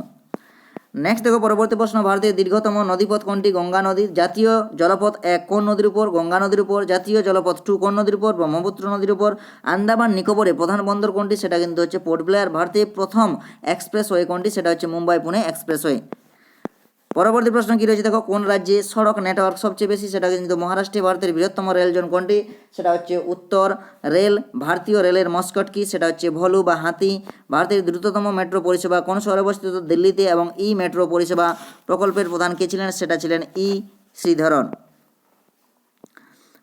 নেক্সট দেখো পরবর্তী প্রশ্ন, ভারতের দীর্ঘতম নদীপথ কোনটি, গঙ্গা নদী। জাতীয় জলপথ 1 কোন নদীর উপর, গঙ্গা নদীর উপর। জাতীয় জলপথ 2 কোন নদীর উপর, ব্রহ্মপুত্র নদীর উপর। আন্দামান নিকোবরে প্রধান বন্দর কোনটি, সেটা কিন্তু হচ্ছে পোর্ট ব্লেয়ার। ভারতের প্রথম এক্সপ্রেসওয়ে কোনটি, সেটা হচ্ছে মুম্বাই পুনে এক্সপ্রেসওয়ে। পরবর্তী প্রশ্ন কী রয়েছে দেখো, কোন রাজ্যে সড়ক নেটওয়ার্ক সবচেয়ে বেশি, সেটা কিন্তু মহারাষ্ট্রে। ভারতের বৃহত্তম রেল জোন কোনটি, সেটা হচ্ছে উত্তর রেল। ভারতীয় রেলের মস্কট কি, সেটা হচ্ছে ভলু বা হাতি। ভারতের দ্রুততম মেট্রো পরিষেবা কোন শহরে অবস্থিত, দিল্লিতে। এবং মেট্রো পরিষেবা প্রকল্পের প্রধান কে ছিলেন, সেটা ছিলেন শ্রীধরন।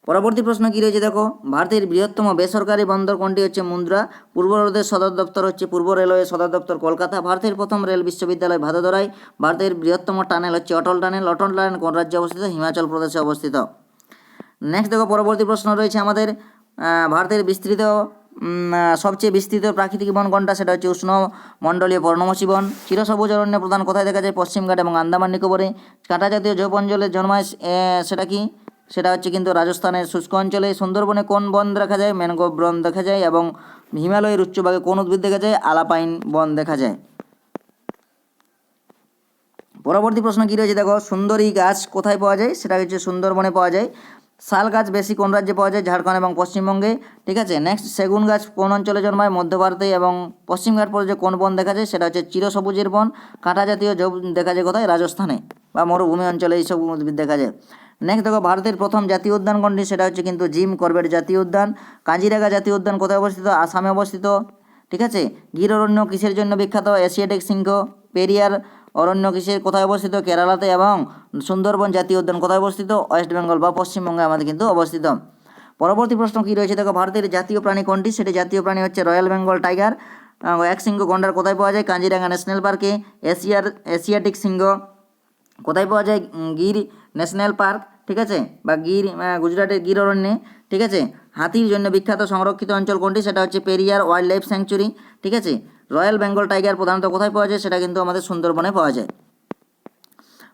পরবর্তী প্রশ্ন কী রয়েছে দেখো, ভারতের বৃহত্তম বেসরকারি বন্দর কোনটি, হচ্ছে মুন্দ্রা। পূর্ব রেলের সদর দপ্তর হচ্ছে পূর্ব রেলওয়ে সদর দপ্তর কলকাতা। ভারতের প্রথম রেল বিশ্ববিদ্যালয় ভাদোদরায়। ভারতের বৃহত্তম টানেল হচ্ছে অটল টানেল। অটল টানেল কোন রাজ্যে অবস্থিত, হিমাচল প্রদেশে অবস্থিত। নেক্সট দেখো পরবর্তী প্রশ্ন রয়েছে আমাদের, ভারতের সবচেয়ে বিস্তৃত প্রাকৃতিক বন কোনটা, সেটা হচ্ছে উষ্ণমণ্ডলীয় পর্ণমোচী বন। চিরসবুজ অরণ্য প্রধান কোথায় দেখা যায়, পশ্চিমঘাট এবং আন্দামান নিকোবরে। কাঁটা জাতীয় ঝোপ অঞ্চলে জন্মায়, সেটা কি, সেটা হচ্ছে কিন্তু রাজস্থানের শুষ্ক অঞ্চলে। সুন্দরবনে কোন বন দেখা যায়, ম্যানগ্রোভ বন দেখা যায়। এবং হিমালয়ের উচ্চভাগে কোন উদ্ভিদ দেখা যায়, আলাপাইন বন দেখা যায়। পরবর্তী প্রশ্ন কী রয়েছে দেখো, সুন্দরী গাছ কোথায় পাওয়া যায়, সেটা হচ্ছে সুন্দরবনে পাওয়া যায়। শাল গাছ বেশি কোন রাজ্যে পাওয়া যায়, ঝাড়খণ্ড এবং পশ্চিমবঙ্গে। ঠিক আছে, নেক্সট, সেগুন গাছ কোন অঞ্চলে জন্মায়, মধ্য ভারতে। এবং পশ্চিমঘাট পর্যায়ে কোন বন দেখা যায়, সেটা হচ্ছে চিরসবুজের বন। কাঁটা জাতীয় ঝোপ দেখা যায় কোথায়, রাজস্থানে বা মরুভূমি অঞ্চলে এইসব উদ্ভিদ দেখা যায়। নেক্সট দেখো, ভারতের প্রথম জাতীয় উদ্যান কোনটি, সেটা হচ্ছে কিন্তু জিম করবেট জাতীয় উদ্যান। কাজিরাঙ্গা জাতীয় উদ্যান কোথায় অবস্থিত, আসামে অবস্থিত। ঠিক আছে। গির অরণ্য কিসের জন্য বিখ্যাত? এশিয়াটিক সিংহ। পেরিয়ার অরণ্য কিসের কোথায় অবস্থিত? কেরালাতে। এবং সুন্দরবন জাতীয় উদ্যান কোথায় অবস্থিত? ওয়েস্ট বেঙ্গল বা পশ্চিমবঙ্গে আমাদের কিন্তু অবস্থিত। পরবর্তী প্রশ্ন কী রয়েছে দেখো, ভারতের জাতীয় প্রাণী কোনটি? সেটি জাতীয় প্রাণী হচ্ছে রয়্যাল বেঙ্গল টাইগার। এক সিংহ গন্ডার কোথায় পাওয়া যায়? কাজিরাঙ্গা ন্যাশনাল পার্কে। এশিয়াটিক সিংহ কোথায় পাওয়া যায়? গির ন্যাশনাল পার্ক, ঠিক আছে, বা গির গুজরাটের গির অরণ্যে। ঠিক আছে। হাতির জন্য বিখ্যাত সংরক্ষিত অঞ্চল কোনটি? সেটা হচ্ছে পেরিয়ার ওয়াইল্ড লাইফ স্যাংচুরি। ঠিক আছে। রয়্যাল বেঙ্গল টাইগার প্রধানত কোথায় পাওয়া যায়? সেটা কিন্তু আমাদের সুন্দরবনে পাওয়া যায়।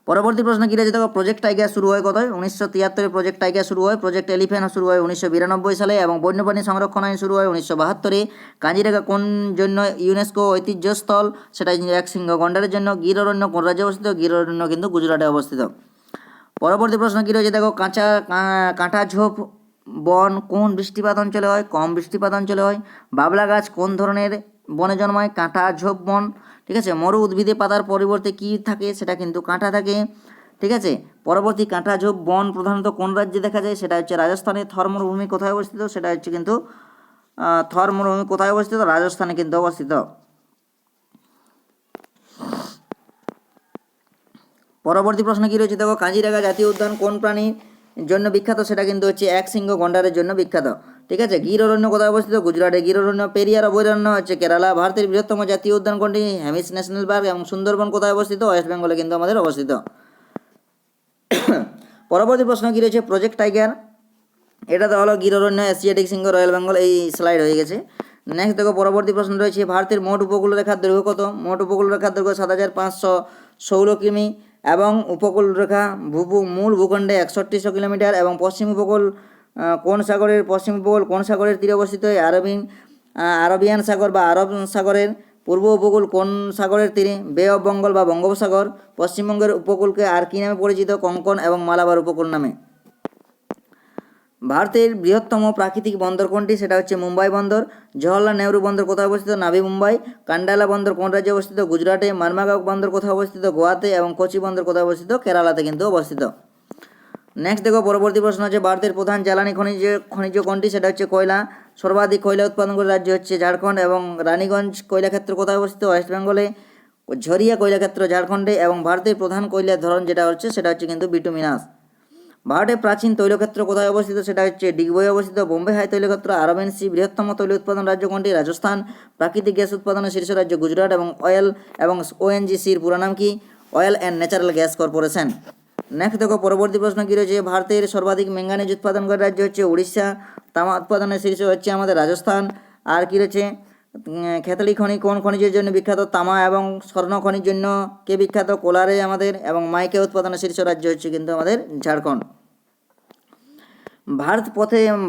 পরবর্তী প্রশ্ন কী রয়েছে দেখো, প্রজেক্ট টাইগার শুরু হয় কত? 1973 প্রজেক্ট টাইগার শুরু হয়। প্রজেক্ট এলিফ্যান্ট শুরু হয় 1992 সালে এবং বন্যপ্রাণী সংরক্ষণ আইন শুরু হয় 1972-এ। কাজিরাঙ্গা কোন জন্য ইউনেস্কো ঐতিহ্যস্থল? সেটা এক সিংহ গন্ডারের জন্য। গির অরণ্য কোন রাজ্যে অবস্থিত? গির অরণ্য কিন্তু গুজরাটে অবস্থিত। পরবর্তী প্রশ্ন কী রয়েছে দেখো, কাঁটাঝোপ বন কোন বৃষ্টিপাত অঞ্চলে হয়? কম বৃষ্টিপাত অঞ্চলে হয়। বাবলা গাছ কোন ধরনের বনে জন্মায়? কাঁটাঝোপ বন। ঠিক আছে। মরু উদ্ভিদে পাতার পরিবর্তে কী থাকে? সেটা কিন্তু কাঁটা থাকে। ঠিক আছে। পরবর্তী কাঁটাঝোপ বন প্রধানত কোন রাজ্যে দেখা যায়? সেটা হচ্ছে রাজস্থানে। থর মরুভূমি কোথায় অবস্থিত? সেটা হচ্ছে কিন্তু থর মরুভূমি কোথায় অবস্থিত? রাজস্থানে কিন্তু অবস্থিত। পরবর্তী প্রশ্ন কী রয়েছে দেখো, কাজিরাঙ্গা জাতীয় উদ্যান কোন প্রাণীর জন্য বিখ্যাত? সেটা কিন্তু হচ্ছে এক সিংহ গন্ডারের জন্য বিখ্যাত। ঠিক আছে। গির অরণ্য কোথায় অবস্থিত? গুজরাটে গির অরণ্য। পেরিয়ার অভয়ারণ্য হচ্ছে কেরালা। ভারতের বৃহত্তম জাতীয় উদ্যান কোনটি? Hemis national park. এবং সুন্দরবন কোথায় অবস্থিত? ওয়েস্ট বেঙ্গলে কিন্তু আমাদের অবস্থিত। পরবর্তী প্রশ্ন কী রয়েছে, প্রজেক্ট টাইগার, এটা তো হলো গির অরণ্য, এশিয়াটিক সিংহ, রয়্যাল বেঙ্গল। এই স্লাইড হয়ে গেছে। নেক্সট দেখো, পরবর্তী প্রশ্ন রয়েছে, ভারতের মোট উপকূলরেখার দৈর্ঘ্য কত? মোট উপকূলরেখার দৈর্ঘ্য 7516 কিমি এবং উপকূলরেখা মূল ভূখণ্ডে 6100 কিলোমিটার। এবং পশ্চিম উপকূল কোন সাগরের তীরে অবস্থিত? আরবিয়ান সাগর বা আরব সাগরের। পূর্ব উপকূল কোন সাগরের তীরে? বে অফ বেঙ্গল বা বঙ্গোপসাগর। পশ্চিমবঙ্গের উপকূলকে আর কী নামে পরিচিত? কোঙ্কণ এবং মালাবার উপকূল নামে। ভারতের বৃহত্তম প্রাকৃতিক বন্দর কোনটি? সেটা হচ্ছে মুম্বাই বন্দর। জওহরলাল নেহরু বন্দর কোথায় অবস্থিত? নাভি মুম্বাই। কান্ডালা বন্দর কোন রাজ্যে অবস্থিত? গুজরাটে। মার্মাগাঁও বন্দর কোথায় অবস্থিত? গোয়াতে। এবং কোচি বন্দর কোথায় অবস্থিত? কেরালাতে কিন্তু অবস্থিত। নেক্সট দেখো, পরবর্তী প্রশ্ন হচ্ছে, ভারতের প্রধান জ্বালানি খনিজ কোনটি? সেটা হচ্ছে কয়লা। সর্বাধিক কয়লা উৎপাদন করে রাজ্য হচ্ছে ঝাড়খণ্ড। এবং রানীগঞ্জ কয়লাক্ষেত্র কোথায় অবস্থিত? ওয়েস্ট বেঙ্গলে। ঝরিয়া কয়লাক্ষেত্র ঝাড়খণ্ডে। এবং ভারতের প্রধান কয়লার ধরন যেটা হচ্ছে সেটা হচ্ছে কিন্তু বিটুমিনাস। ভারতের প্রাচীন তৈলক্ষেত্র কোথায় অবস্থিত? সেটা হচ্ছে ডিগবই অবস্থিত। বোম্বে হাই তৈলক্ষেত্র। Arabian sea. বৃহত্তম তৈল উৎপাদন রাজ্য কোনটি? রাজস্থান। প্রাকৃতিক গ্যাস উৎপাদনের শীর্ষ রাজ্য গুজরাট। এবং ওএনজিসির পুরো নাম কি? Oil and natural gas corporation. Next দেখো, পরবর্তী প্রশ্ন কী রয়েছে, ভারতের সর্বাধিক ম্যাঙ্গানিজ উৎপাদনকারী রাজ্য হচ্ছে উড়িষ্যা। তামা উৎপাদনের শীর্ষ হচ্ছে আমাদের রাজস্থান। আর কী রয়েছে, খেতলি খনি কোন খনিজের জন্য বিখ্যাত? তামা। এবং স্বর্ণ খনির জন্য কে বিখ্যাত? কোলারে আমাদের। এবং মাইকা উৎপাদনের শীর্ষ রাজ্য হচ্ছে কিন্তু আমাদের ঝাড়খণ্ড।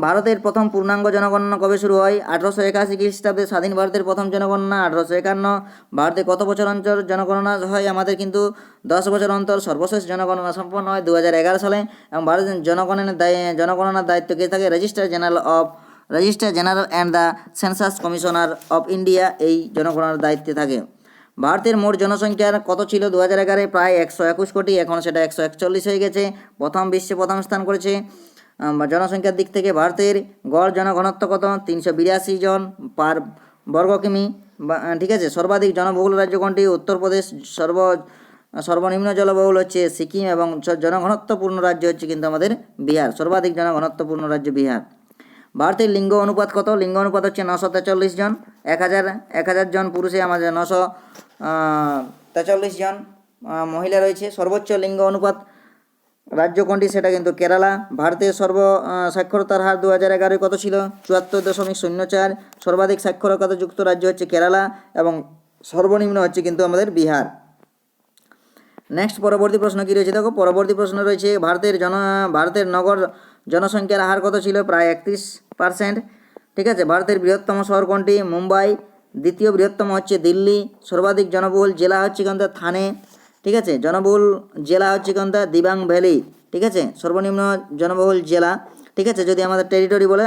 ভারতের প্রথম পূর্ণাঙ্গ জনগণনা কবে শুরু হয়? 1881 খ্রিস্টাব্দে স্বাধীন ভারতের প্রথম জনগণনা। 1851। ভারতে কত বছর অন্তর জনগণনা হয়? আমাদের কিন্তু 10 বছর অন্তর। সর্বশেষ জনগণনা সম্পন্ন হয় 2011 সালে। এবং ভারতের জনগণনার দায়িত্ব কে থাকে? Registrar general and the census commissioner of India এই জনগণনার দায়িত্বে থাকে। ভারতের মোট জনসংখ্যার কত ছিল 2011? প্রায় 121 কোটি। এখন সেটা 141 হয়ে গেছে। বিশ্বে প্রথম স্থান করেছে। জনসংখ্যার দিক থেকে ভারতের গড় জনঘনত্ব কত? 382 জন পার বর্গ কিমি। ঠিক আছে। সর্বাধিক জনবহুল রাজ্য কোনটি? উত্তরপ্রদেশ। সর্বনিম্ন জনবহুল হচ্ছে সিকিম। এবং জনঘনত্বপূর্ণ রাজ্য হচ্ছে কিন্তু আমাদের বিহার। সর্বাধিক জনঘনত্বপূর্ণ রাজ্য বিহার। ভারতের লিঙ্গ অনুপাত কত? লিঙ্গ অনুপাত হচ্ছে 943 জন। 1000 জন পুরুষে আমাদের 943 জন মহিলা রয়েছে। সর্বোচ্চ লিঙ্গ অনুপাত রাজ্য কোনটি? সেটা কিন্তু কেরালা। ভারতের সাক্ষরতার হার 2011 কত ছিল? 74.04। সর্বাধিক সাক্ষরতা যুক্ত রাজ্য হচ্ছে কেরালা। এবং সর্বনিম্ন হচ্ছে কিন্তু আমাদের বিহার। নেক্সট পরবর্তী প্রশ্ন কী রয়েছে দেখো, পরবর্তী প্রশ্ন রয়েছে, ভারতের নগর জনসংখ্যার হার কত ছিল? প্রায় 31%। ঠিক আছে। ভারতের বৃহত্তম শহর কোনটি? মুম্বাই। দ্বিতীয় বৃহত্তম হচ্ছে দিল্লি। সর্বাধিক জনবহুল জেলা হচ্ছে কিন্তু থানে। ঠিক আছে। জনবহুল জেলা হচ্ছে কিন্তু দিবাং ভ্যালি। ঠিক আছে। সর্বনিম্ন জনবহুল জেলা। ঠিক আছে। যদি আমাদের টেরিটরি বলে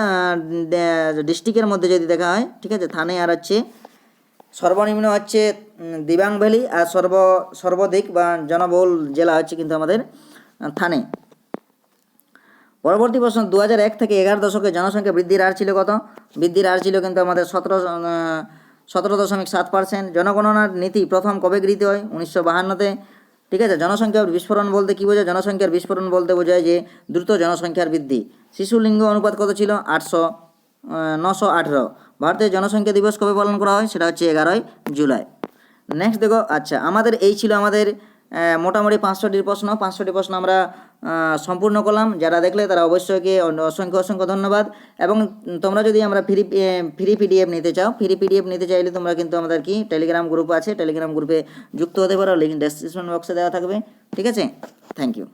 ডিস্ট্রিক্টের মধ্যে যদি দেখা হয়, ঠিক আছে, থানে। আর হচ্ছে সর্বনিম্ন হচ্ছে দিবাং ভ্যালি। আর সর্বাধিক বা জনবহুল জেলা হচ্ছে কিন্তু আমাদের থানে। পরবর্তী প্রশ্ন, 2001 থেকে 11 দশকে জনসংখ্যা বৃদ্ধির হার ছিল কত? বৃদ্ধির হার ছিল কিন্তু আমাদের 17.7%। জনগণনার নীতি প্রথম কবে গৃহীত হয়? 1952-তে। ঠিক আছে। জনসংখ্যার বিস্ফোরণ বলতে কী বোঝায়? জনসংখ্যার বিস্ফোরণ বলতে বোঝায় যে দ্রুত জনসংখ্যার বৃদ্ধি। শিশু লিঙ্গ অনুপাত কত ছিল? 918। ভারতের জনসংখ্যা দিবস কবে পালন করা হয়? সেটা হচ্ছে 11ই জুলাই। নেক্সট দেখো, আচ্ছা আমাদের এই ছিল আমাদের মোটামুটি 500টি প্রশ্ন। 500টি প্রশ্ন আমরা সম্পূর্ণ করলাম। যারা দেখলে তারা অবশ্যই অসংখ্য অসংখ্য ধন্যবাদ। এবং তোমরা যদি আমরা ফ্রি পিডিএফ নিতে চাও, ফ্রি পিডিএফ নিতে চাইলে তোমরা কিন্তু আমাদের কি টেলিগ্রাম গ্রুপ আছে, টেলিগ্রাম গ্রুপে যুক্ত হতে পারো। লিঙ্ক ডেসক্রিপশন বক্সে দেওয়া থাকবে। ঠিক আছে, থ্যাংক ইউ।